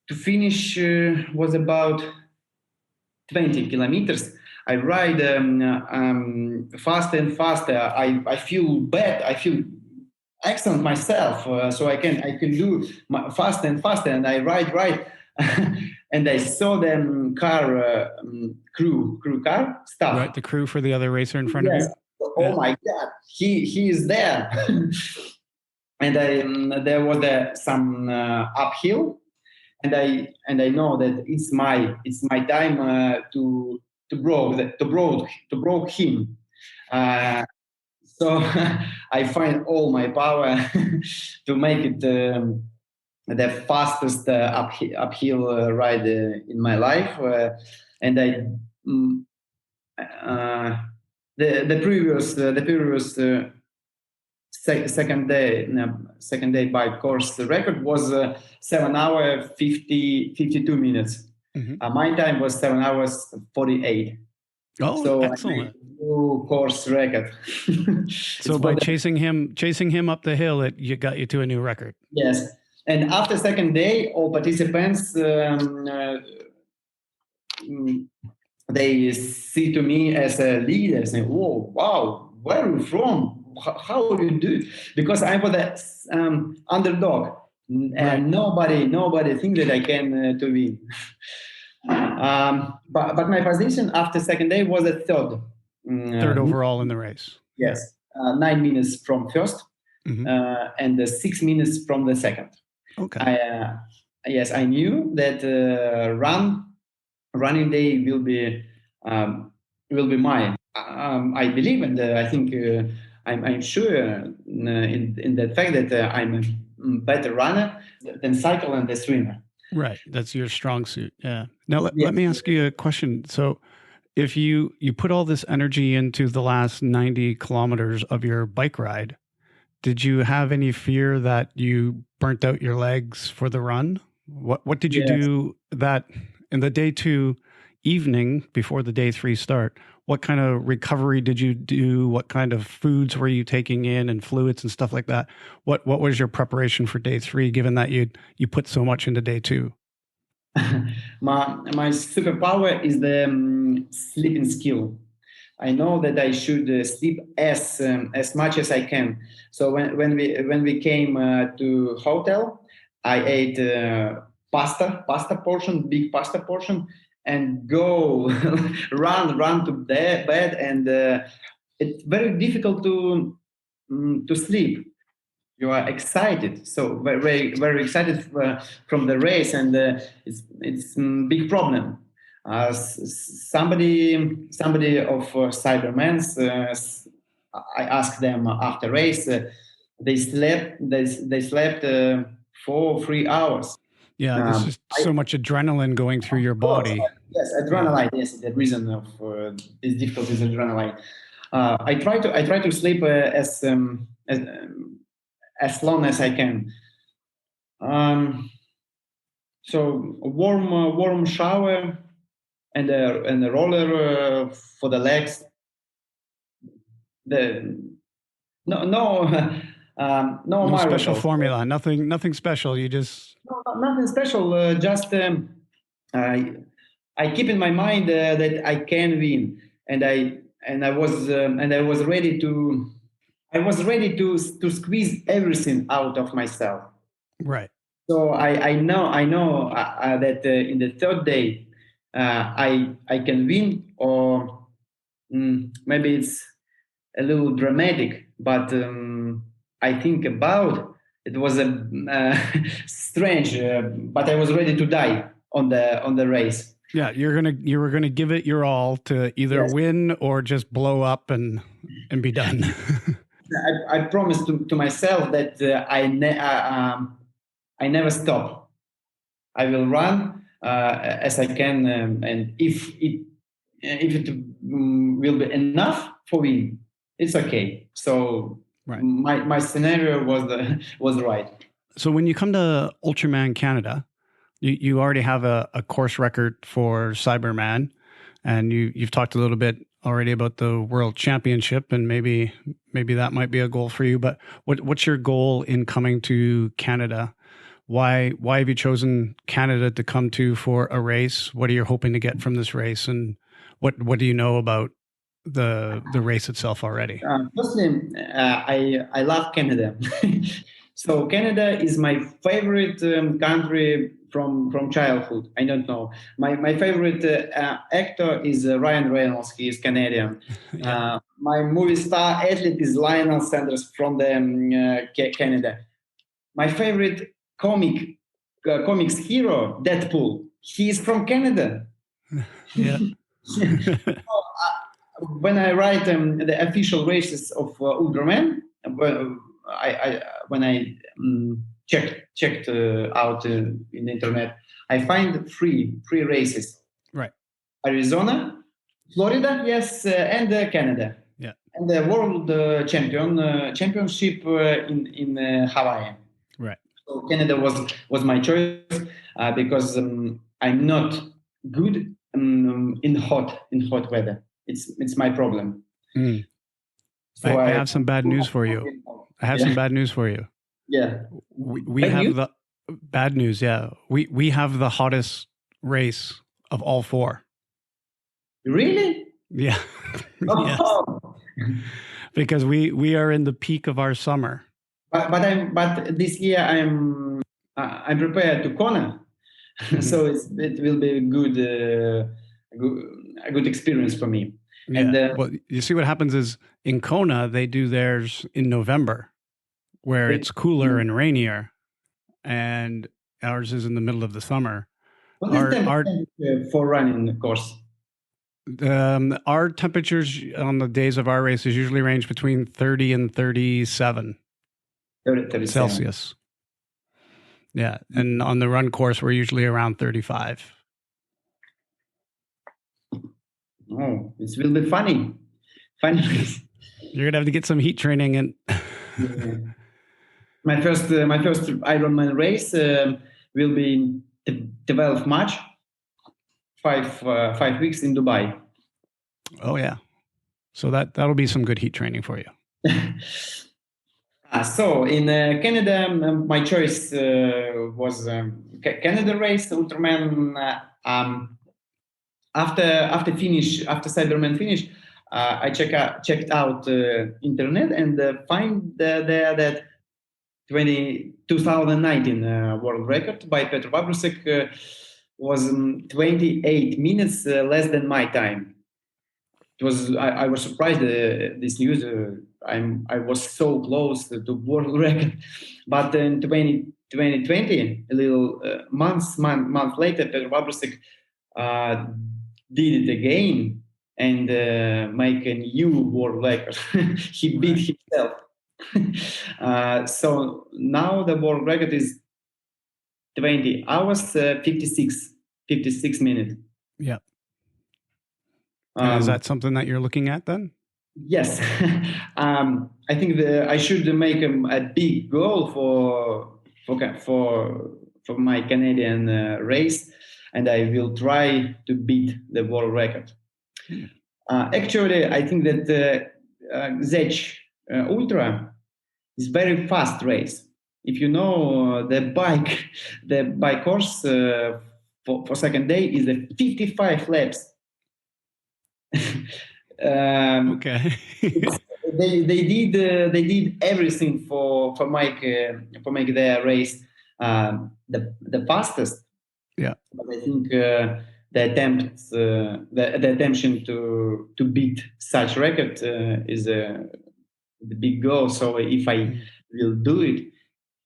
To finish was about 20 kilometers. I ride faster and faster. I feel bad. I feel excellent myself. So I can do faster and faster, and I ride. And I saw them crew car stuff. Right, the crew for the other racer in front of you. Oh my God, he is there. And there was some uphill, and I know that it's my time to broke him. So I find all my power to make it the fastest uphill ride in my life, and the previous second day bike course record was 7 hours 52 minutes. Mm-hmm. My time was 7 hours 48. Oh, so excellent! New course record. So by chasing him up the hill, you got you to a new record. Yes, and after second day, all participants they see to me as a leader, saying, "Whoa, wow, where are you from? How do you do?" Because I was an underdog, and nobody think that I can to win. But my position after second day was a third overall in the race. Yes, 9 minutes from first, mm-hmm. And 6 minutes from the second. Okay. Yes, I knew that running day will be mine. I believe, and I think I'm sure in the fact that I'm a better runner than cycle and the swimmer. Right, that's your strong suit. Yeah. Now let me ask you a question. So, if you put all this energy into the last 90 kilometers of your bike ride, did you have any fear that you burnt out your legs for the run? What did you do that in the day 2 evening before the day 3 start? What kind of recovery did you do? What kind of foods were you taking in and fluids and stuff like that? What was your preparation for day 3, given that you put so much into day 2? My superpower is the sleeping skill. I know that I should sleep as much as I can. So when we came to hotel, I ate pasta portion, big pasta portion, and go run to bed, and it's very difficult to sleep. You are excited, so very very excited from the race, and it's big problem. Somebody of Siberman's, I asked them after race, they slept for 3 hours. Yeah, there's just so much adrenaline going through your body. Yes, adrenaline. Yes, the reason of this difficulty is adrenaline. I try to sleep as long as I can. So warm shower and a roller for the legs. No special formula. Nothing special. You just nothing special. Just I keep in my mind that I can win, and I was ready to squeeze everything out of myself. Right. So I know that in the third day I can win, or maybe it's a little dramatic, but I think about it was strange, but I was ready to die on the race. Yeah, you were gonna give it your all to either win or just blow up and be done. I promised to myself that I never stop. I will run as I can, and if it will be enough for me, it's okay. So right. my scenario was right. So when you come to Ultraman Canada, you already have a course record for Siberman, and you've talked a little bit already about the World Championship, and maybe that might be a goal for you. But what's your goal in coming to Canada? Why have you chosen Canada to come to for a race? What are you hoping to get from this race, and What do you know about the race itself already? Firstly, I love Canada. So Canada is my favorite country from childhood. I don't know. My favorite actor is Ryan Reynolds. He is Canadian. Yeah. My movie star athlete is Lionel Sanders from the Canada. My favorite comics hero, Deadpool. He is from Canada. Yeah. When I write the official races of Ultraman, when I checked out in the internet, I find three races: Right. Arizona, Florida, yes, and Canada, Yeah. and the World Championship in Hawaii. Right. So Canada was my choice because I'm not good in hot weather. It's my problem. Mm. So I have some bad news for you. Some bad news for you. Yeah. We have the bad news. Yeah. We have the hottest race of all four. Really? Yeah. Yes. Oh. Because we are in the peak of our summer. But this year I'm prepared to Kona, so it will be a good experience for me. Yeah. And well, you see what happens is in Kona they do theirs in November, where it's cooler and rainier, and ours is in the middle of the summer. What is the for running course? Our temperatures on the days of our races usually range between 30 and 37 Celsius. Yeah. And on the run course, we're usually around 35. Oh, it will be funny. You're going to have to get some heat training in. Yeah. My first Ironman race will be 12 March, 5 weeks in Dubai. Oh yeah, so that'll be some good heat training for you. So in Canada, my choice was Canada race Ultraman. After Siberman finish, I checked out internet and find there that 2019 world record by Petr Vabrusek was 28 minutes less than my time. It was I was surprised this news. I was so close to world record, but in 2020, a little month later, Petr Vabrusek did it again and make a new world record. He beat himself. So now the world record is 20 hours 56 minutes. Yeah. Is that something that you're looking at then? Yes. I think I should make a big goal for my Canadian race, and I will try to beat the world record. Actually, I think that Zech Ultra is very fast race. If you know the bike course for second day is 55 laps. Okay. they did everything for make their race the fastest. Yeah. But I think the attempt to beat such record is the big goal. So if I will do it,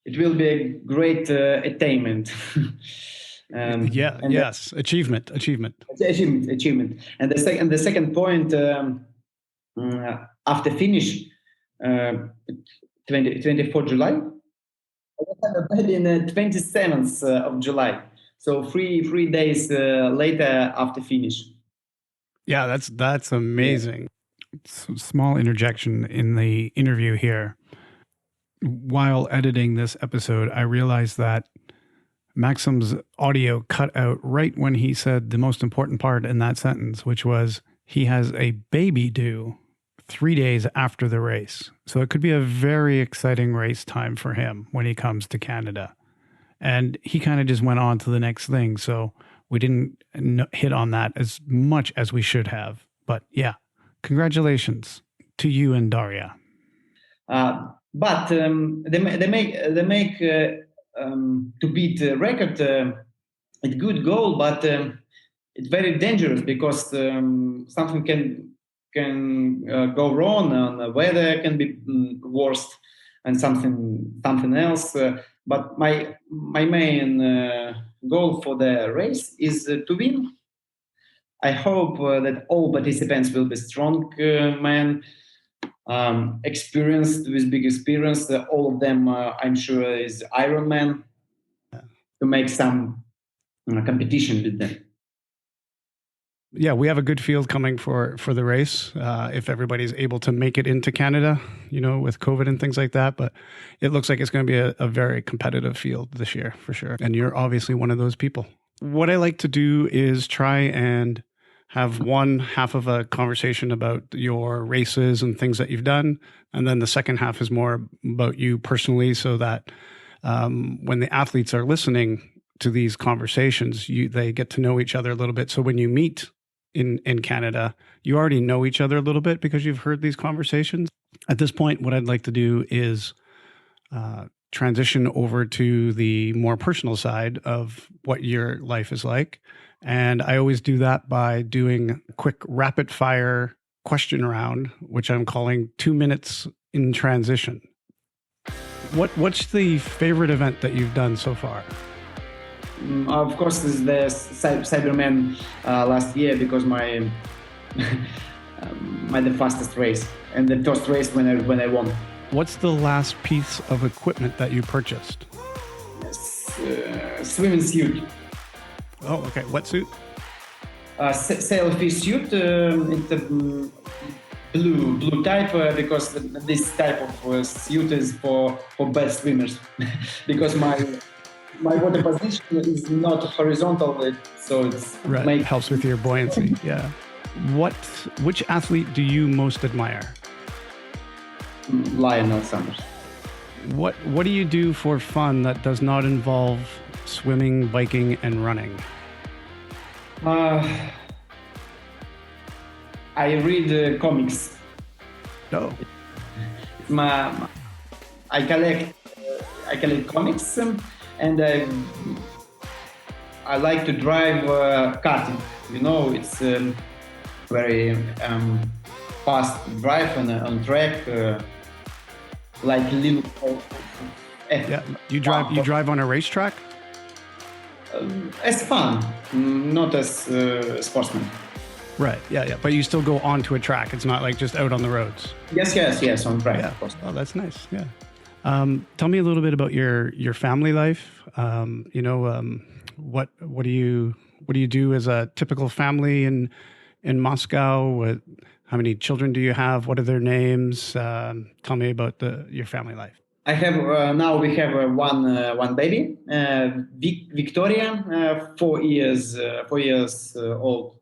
it will be a great attainment. Yes, achievement. Achievement. And the second point, after finish, 24 July, I will have a baby in the 27th of July. So three days later after finish. Yeah, that's amazing. Yeah. Small interjection in the interview here. While editing this episode, I realized that Maxim's audio cut out right when he said the most important part in that sentence, which was he has a baby due 3 days after the race. So it could be a very exciting race time for him when he comes to Canada. And he kind of just went on to the next thing. So we didn't hit on that as much as we should have. But yeah, congratulations to you and Daria. But they make to beat the record a good goal, but it's very dangerous because something can go wrong, and the weather can be worse, and something else. But my main goal for the race is to win. I hope that all participants will be strong men, experienced with big experience. All of them, I'm sure, is Ironman to make some competition with them. Yeah, we have a good field coming for the race if everybody's able to make it into Canada, with COVID and things like that. But it looks like it's going to be a very competitive field this year for sure. And you're obviously one of those people. What I like to do is try and have one half of a conversation about your races and things that you've done. And then the second half is more about you personally, so that when the athletes are listening to these conversations, they get to know each other a little bit. So when you meet in Canada, you already know each other a little bit because you've heard these conversations. At this point, what I'd like to do is transition over to the more personal side of what your life is like. And I always do that by doing a quick rapid fire question round, which I'm calling 2 minutes in transition. What's the favorite event that you've done so far? Of course, this is the Siberman last year, because my the fastest race and the first race when I won. What's the last piece of equipment that you purchased? Swimming suit. Oh, okay. What suit? Sailfish suit. It's a blue type because this type of suit is for bad swimmers because my water position is not horizontal, so it's right. Helps with your buoyancy. Yeah. Which athlete do you most admire? Lionel Sanders. What do you do for fun that does not involve swimming, biking, and running? I read comics. Oh. I collect comics, and I like to drive karting. It's very fast drive on track, like little. Yeah, you drive on a racetrack? As fun, not as sportsman. Right. Yeah. But you still go onto a track. It's not like just out on the roads. Yes, on track. Yeah. Oh, that's nice. Yeah. Tell me a little bit about your family life. What do you do as a typical family in Moscow? How many children do you have? What are their names? Tell me about your family life. I have now we have one baby, Victoria, 4 years old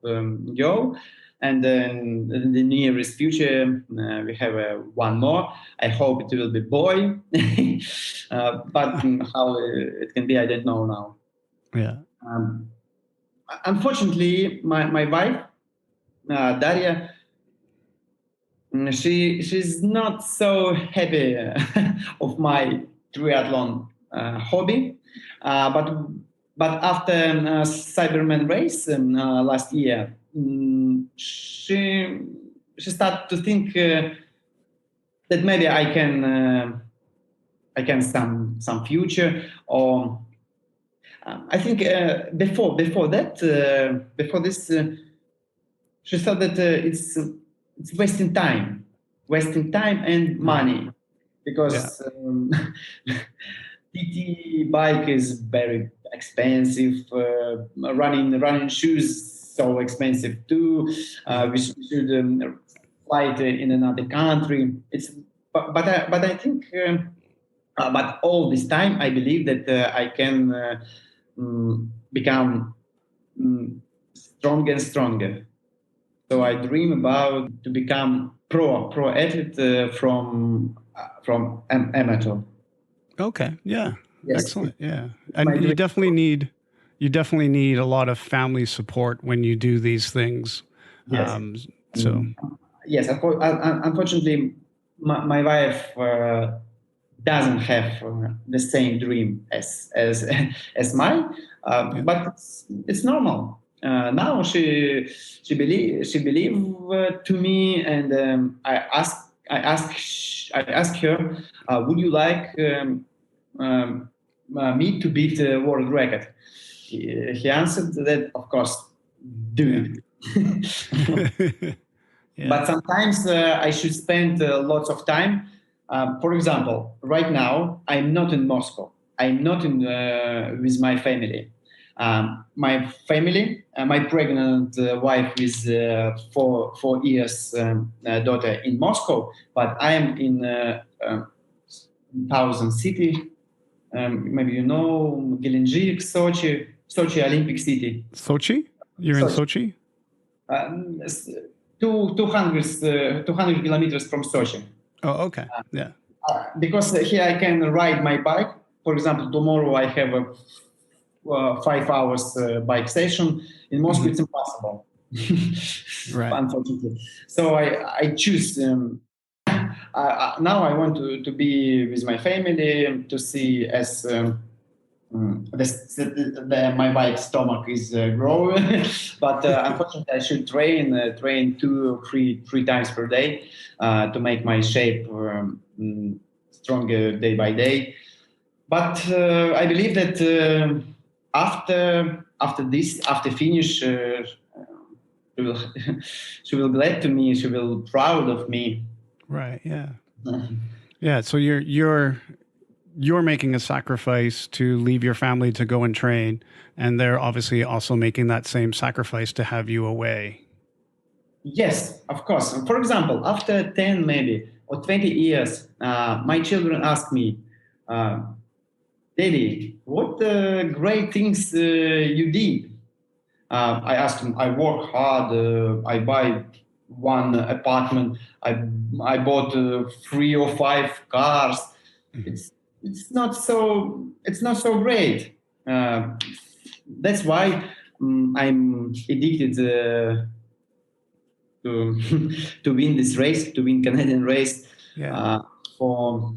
girl, and then in the nearest future we have one more. I hope it will be boy, but how it can be, I don't know now. Yeah. Unfortunately, my wife, Daria, she's not so happy of my triathlon hobby, but after Siberman race last year, she started to think that maybe I can some future, or I think before this, she thought that it's wasting time and money, because TT bike is very expensive. Running shoes so expensive too. We should fly in another country. But I think. But all this time, I believe that I can become stronger and stronger. So I dream about to become pro athlete from amateur. Okay. Yeah. Yes. Excellent. Yeah. And you definitely need you definitely need a lot of family support when you do these things. Yes. So yes, unfortunately, my wife doesn't have the same dream as mine, but it's normal. Now she believe to me, and I ask her, would you like me to beat the world record? He answered that, of course, do it. Yeah. But sometimes I should spend lots of time. For example, right now I'm not in Moscow. I'm not in with my family. My family, my pregnant wife with 4 years daughter in Moscow, but I am in thousand city. Maybe you know Gelendzhik, Sochi Olympic City. Sochi? You're in Sochi? 200 kilometers from Sochi. Oh, okay. Yeah. Because here I can ride my bike. For example, tomorrow I have a 5 hours bike session. In Moscow, it's impossible. Right. Unfortunately. So I choose. Now I want to be with my family to see as my bike's stomach is growing, but unfortunately I should train 2 or 3 times per day to make my shape stronger day by day. But I believe that after finish, she will glad to me. She will proud of me. Right. Yeah. Yeah. So you're making a sacrifice to leave your family to go and train, and they're obviously also making that same sacrifice to have you away. Yes, of course. For example, after 10 maybe or 20 years, my children ask me, Daddy, what great things you did? I asked them, I work hard, I buy 1 apartment, I bought 3 or 5 cars. It's not so great. That's why I'm addicted to to win this race, to win Canadian race. Yeah. For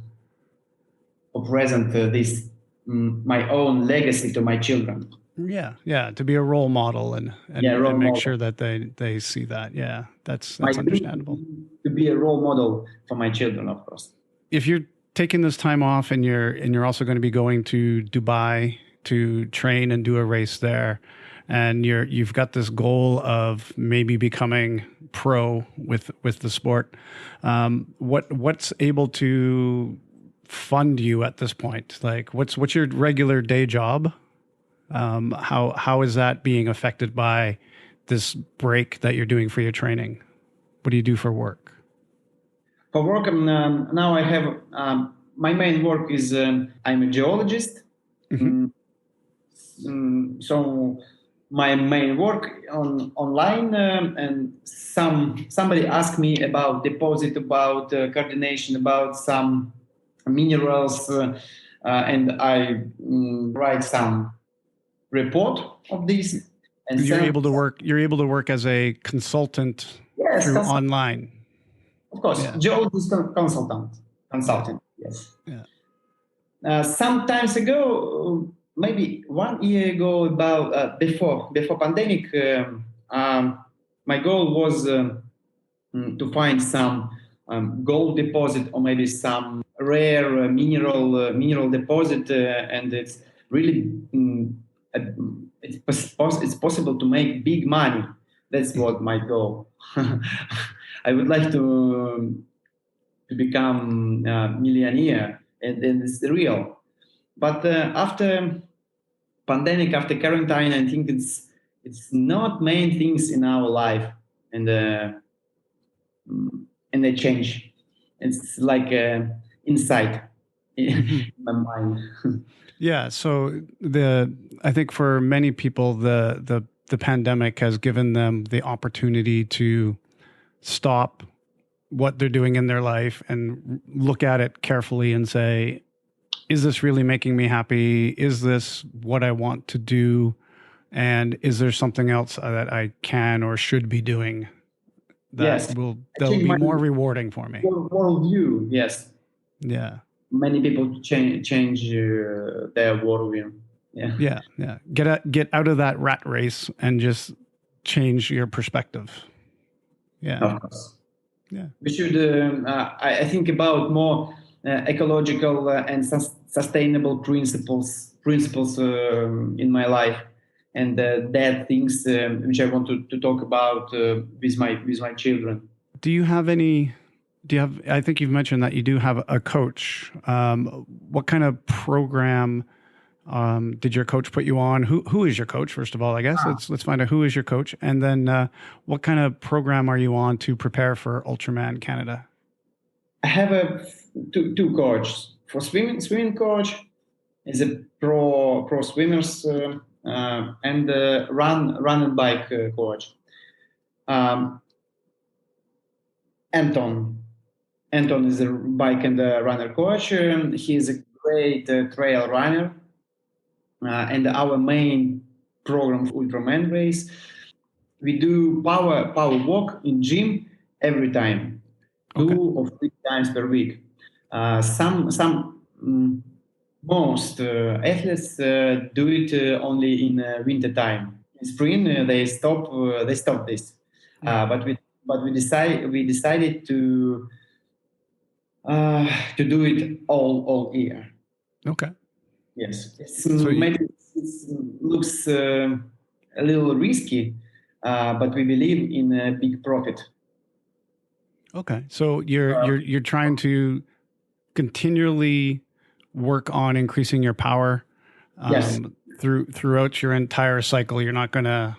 present this my own legacy to my children. Yeah, yeah, to be a role model and role make model. Sure that they see that. Yeah, that's My understandable. To be a role model for my children, of course. If you're taking this time off and you're also going to be going to Dubai to train and do a race there, and you've got this goal of maybe becoming pro with the sport, what's able to fund you at this point? Like, what's your regular day job? How is that being affected by this break that you're doing for your training? What do you do for work? For work, now I have my main work is I'm a geologist. So my main work online, and somebody asked me about deposit, about coordination, about some minerals, and I write some report of this. And you're able to work as a consultant through online. Of course, yeah. Geologist consultant. Yes. Yeah. Some times ago, maybe 1 year ago, about before pandemic, my goal was to find some gold deposit or maybe some rare mineral deposit, and it's really it's possible to make big money. That's what my goal. I would like to become a millionaire, and it's real. But after pandemic, after quarantine, I think it's not main things in our life, and they change. It's like insight in my mind. Yeah. So I think for many people, the pandemic has given them the opportunity to stop what they're doing in their life and look at it carefully and say, is this really making me happy? Is this what I want to do? And is there something else that I can or should be doing that will be more rewarding for me? Worldview, yes. Yeah. Many people change their worldview. Yeah. Get out of that rat race and just change your perspective. Yeah. Of course. Yeah. We should, I think, about more ecological and sustainable principles in my life, and that things which I want to talk about with my children. I think you've mentioned that you do have a coach. What kind of program did your coach put you on? Who is your coach, first of all, I guess? Let's find out who is your coach. And then what kind of program are you on to prepare for Ultraman Canada? I have two coaches. For swimming coach is a pro swimmers and run and bike coach. Anton is a bike and runner coach. He is a great trail runner. And our main program, Ultraman race, we do power walk in gym every time, 2 or 3 times per week. Most athletes do it only in winter time. In spring they stop this. But we decided to do it all year. Okay. Yes. Maybe it looks a little risky, but we believe in a big profit. Okay. So you're trying to continually work on increasing your power throughout your entire cycle. You're not gonna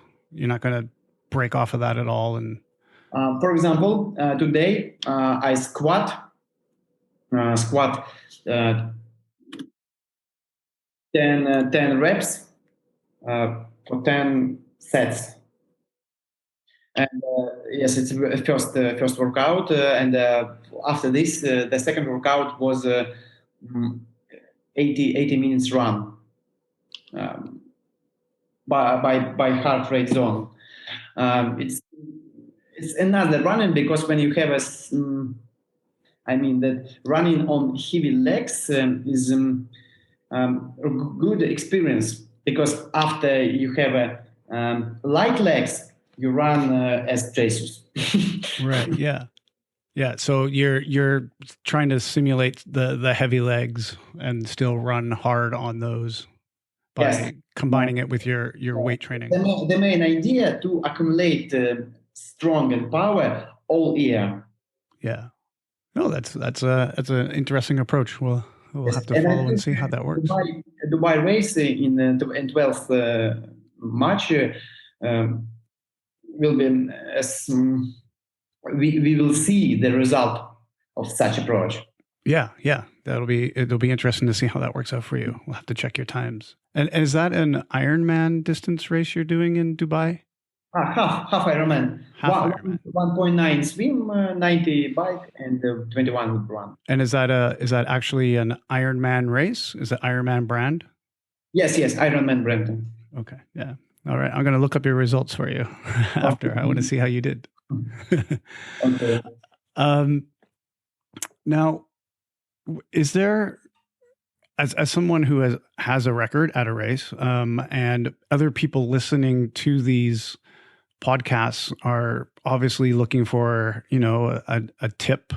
break off of that at all. And for example, today I squat 10 reps for 10 sets. And yes, it's first workout, and after this, the second workout was 80 minutes run by heart rate zone. It's another running, because when you have that running on heavy legs is a good experience, because after you have light legs, you run as Jesus. Right. Yeah. Yeah. So you're trying to simulate the heavy legs and still run hard on those by combining it with your weight training. The main idea to accumulate strong and power all year. Yeah. No, that's an interesting approach. We'll have to follow and see how that works. Dubai race in 12th March will be we will see the result of such approach. Yeah. It'll be interesting to see how that works out for you. We'll have to check your times. And is that an Ironman distance race you're doing in Dubai? Half Ironman. Ironman. 1.9 swim, 90 bike, and 21 run. And is that actually an Ironman race? Is it Ironman brand? Yes, Ironman brand. Okay, yeah. All right, I'm going to look up your results for you after. I want to see how you did. Okay. Now, is there, as someone who has a record at a race, and other people listening to these podcasts are obviously looking for, a tip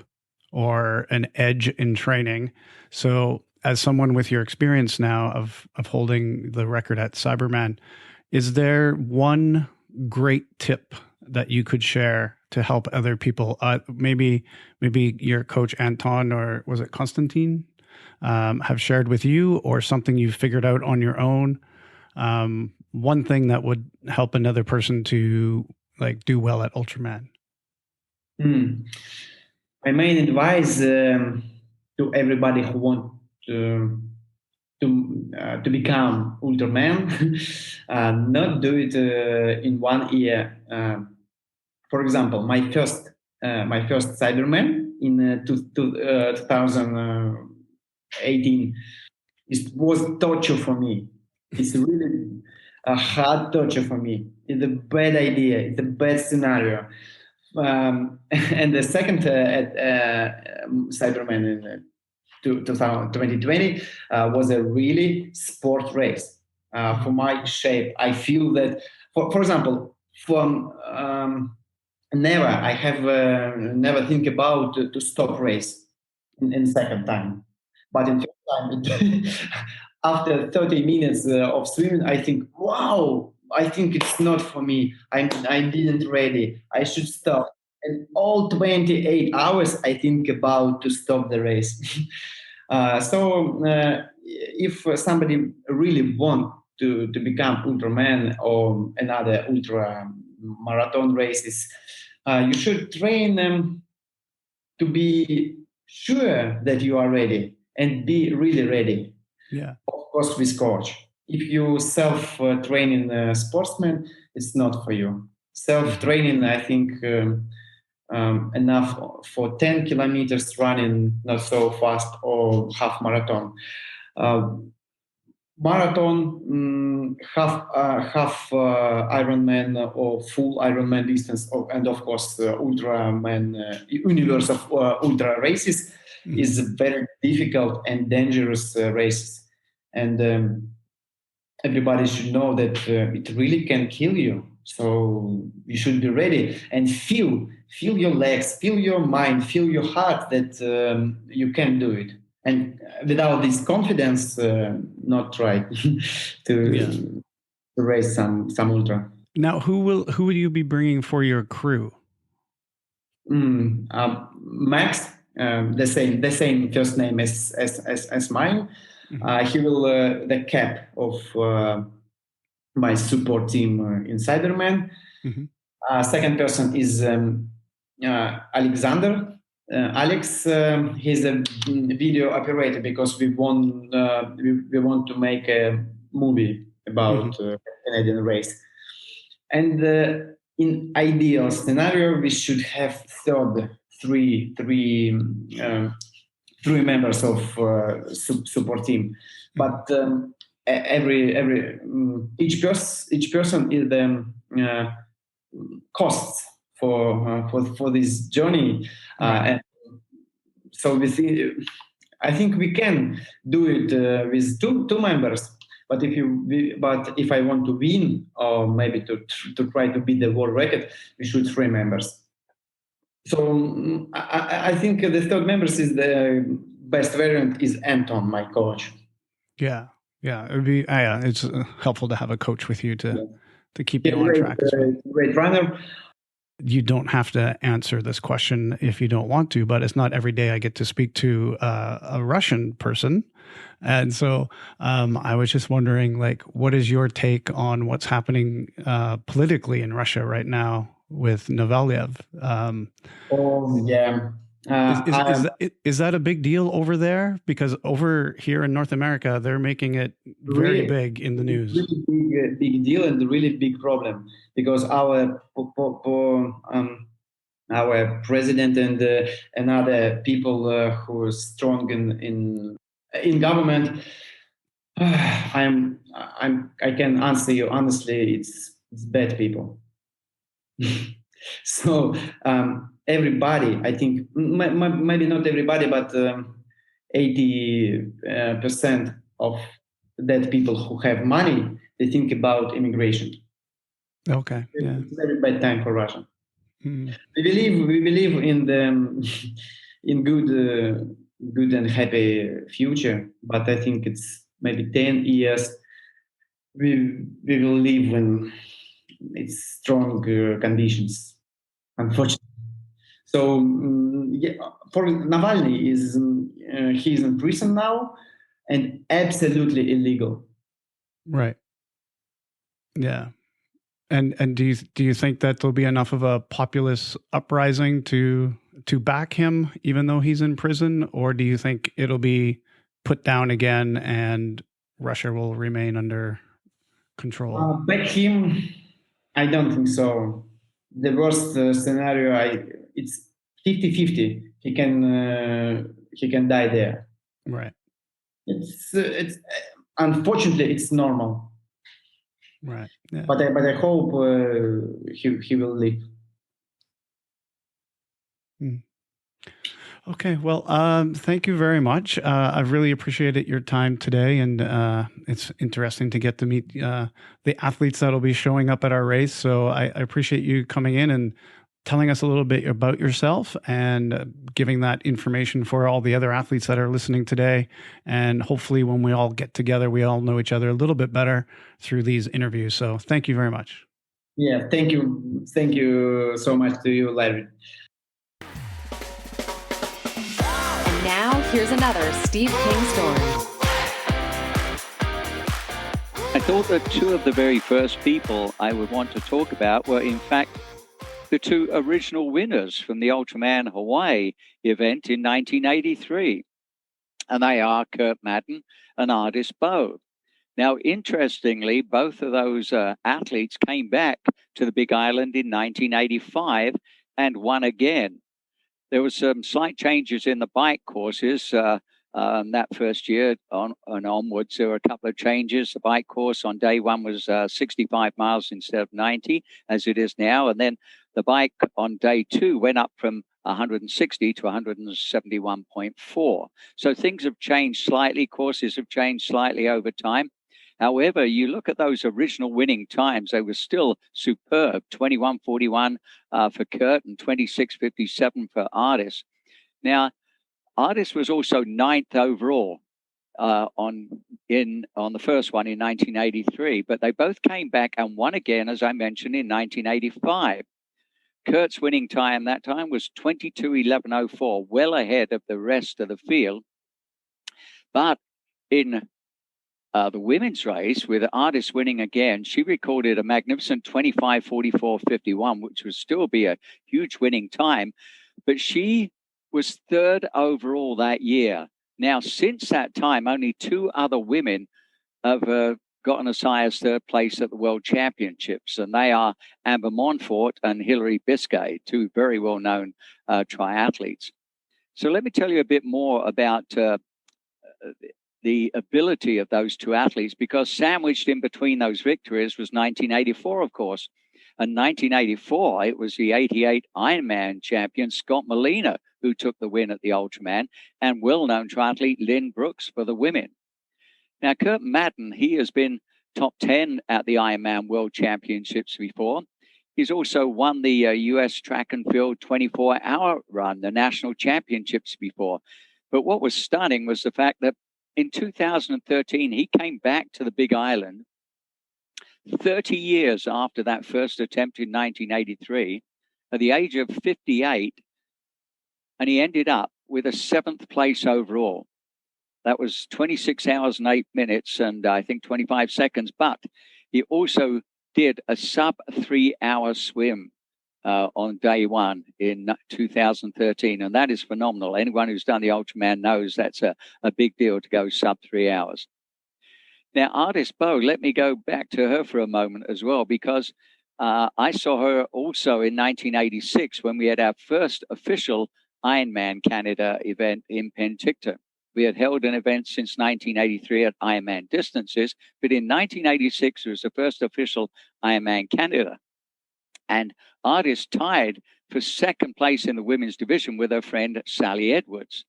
or an edge in training. So as someone with your experience now of holding the record at Siberman, is there one great tip that you could share to help other people? Maybe your coach Anton, or was it Konstantin, have shared with you, or something you've figured out on your own? One thing that would help another person to do well at Ultraman. My main advice to everybody who wants to become Ultraman, not do it in 1 year. For example, my first Siberman in 2018, it was torture for me. It's really a hard torture for me. It's a bad idea. It's a bad scenario. And the second Siberman in 2020 was a really sport race. For my shape, I feel that, for example, from I have never think about to stop race in second time, but in third time, after 30 minutes of swimming, I think, wow, I think it's not for me. I didn't ready. I should stop. And all 28 hours, I think about to stop the race. If somebody really want to become Ultraman or another ultra marathon races, you should train them to be sure that you are ready and be really ready. Yeah. Of course, with coach. If you self-training sportsman, it's not for you. Self-training, I think, enough for 10 kilometers running, not so fast, or half marathon. Marathon, half Ironman or full Ironman distance, and of course Ultraman universe of ultra races is very difficult and dangerous races, and everybody should know that it really can kill you. So you should be ready and feel your legs, feel your mind, feel your heart that you can do it. And without this confidence, not try to race some ultra. Now, who will you be bringing for your crew? Max, the same first name as mine. He will the cap of my support team in Siberman. Second person is Alexander. Alex, he's a video operator because we want to make a movie about Canadian race. And in ideal scenario, we should have three members of support team. But each person is the costs for this journey, and so I think we can do it with two members. But if I want to win, or maybe to try to beat the world record, we should 3 members. So I think the third members is the best variant is Anton, my coach. Yeah, it'd be it's helpful to have a coach with you to keep you on track as well. Great runner. You don't have to answer this question if you don't want to, but it's not every day I get to speak to a Russian person. And so I was just wondering, like, what is your take on what's happening politically in Russia right now with Navalny? Is that a big deal over there? Because over here in North America, they're making it very big in the news. Really big deal and a really big problem, because our president and other people who are strong in government, I can answer you honestly, it's bad people. So everybody, I think, maybe not everybody, but 80% of that people who have money, they think about immigration. Okay, yeah. It's a very bad time for Russia. We believe in good and happy future, but I think it's maybe 10 years we will live when it's strong conditions, unfortunately. So for Navalny, he's in prison now and absolutely illegal. Right. Yeah. And do you think that there'll be enough of a populist uprising to back him, even though he's in prison, or do you think it'll be put down again and Russia will remain under control? Back him, I don't think so. The worst scenario, it's 50-50. He can die there. Right. It's unfortunately it's normal. Right. Yeah. But I hope he will live. Okay, well, thank you very much. I've really appreciated your time today, and it's interesting to get to meet the athletes that'll be showing up at our race. So I appreciate you coming in and telling us a little bit about yourself and giving that information for all the other athletes that are listening today. And hopefully when we all get together, we all know each other a little bit better through these interviews. So thank you very much. Yeah, thank you. Thank you so much to you, Larry. Now, here's another Steve King story. I thought that two of the very first people I would want to talk about were, in fact, the two original winners from the Ultraman Hawaii event in 1983. And they are Kurt Madden and Ardis Bowe. Now, interestingly, both of those athletes came back to the Big Island in 1985 and won again. There was some slight changes in the bike courses that first year and onwards. There were a couple of changes. The bike course on day one was 65 miles instead of 90, as it is now. And then the bike on day two went up from 160 to 171.4. So things have changed slightly. Courses have changed slightly over time. However, you look at those original winning times, they were still superb. 21:41 for Kurt and 26:57 for Ardis. Now, Ardis was also 9th overall on the first one in 1983, but they both came back and won again, as I mentioned, in 1985. Kurt's winning time that time was 22:11:04, well ahead of the rest of the field. But in the women's race, with Ardis winning again, she recorded a magnificent 25:44:51, which would still be a huge winning time. But she was 3rd overall that year. Now, since that time, only two other women have gotten as high as 3rd place at the World Championships, and they are Amber Montfort and Hilary Biscay, two very well-known triathletes. So let me tell you a bit more about the ability of those two athletes, because sandwiched in between those victories was 1984, of course. In 1984, it was the 88 Ironman champion, Scott Molina, who took the win at the Ultraman, and well-known triathlete Lynn Brooks for the women. Now, Kurt Madden, he has been top 10 at the Ironman World Championships before. He's also won the U.S. track and field 24-hour run, the national championships before. But what was stunning was the fact that in 2013, he came back to the Big Island 30 years after that first attempt in 1983, at the age of 58, and he ended up with a 7th place overall. That was 26 hours and 8 minutes and I think 25 seconds, but he also did a sub-3-hour swim on day one in 2013, and that is phenomenal. Anyone who's done the Ultraman knows that's a big deal to go sub 3 hours. Now, Ardis Bowe, let me go back to her for a moment as well, because I saw her also in 1986 when we had our first official Ironman Canada event in Penticton. We had held an event since 1983 at Ironman distances, but in 1986 it was the first official Ironman Canada. And Ardis tied for 2nd place in the women's division with her friend Sally Edwards.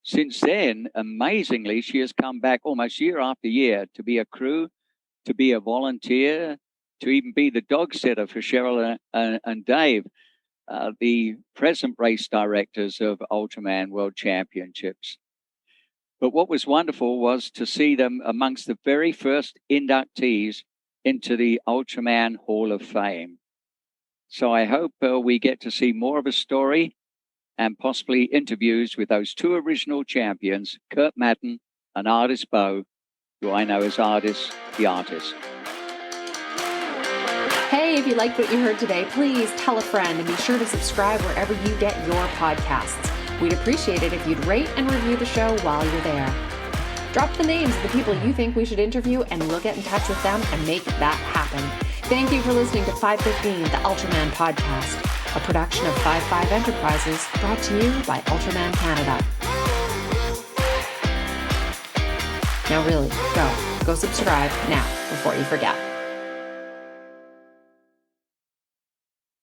Since then, amazingly, she has come back almost year after year to be a crew, to be a volunteer, to even be the dog sitter for Cheryl and Dave, the present race directors of Ultraman World Championships. But what was wonderful was to see them amongst the very first inductees into the Ultraman Hall of Fame. So I hope we get to see more of a story and possibly interviews with those two original champions, Kurt Madden and Ardis Bowe, who I know as Ardis the artist. Hey, if you liked what you heard today, please tell a friend and be sure to subscribe wherever you get your podcasts. We'd appreciate it if you'd rate and review the show while you're there. Drop the names of the people you think we should interview and we'll get in touch with them and make that happen. Thank you for listening to 515, the Ultraman Podcast, a production of 55 Enterprises, brought to you by Ultraman Canada. Now really, go subscribe now before you forget.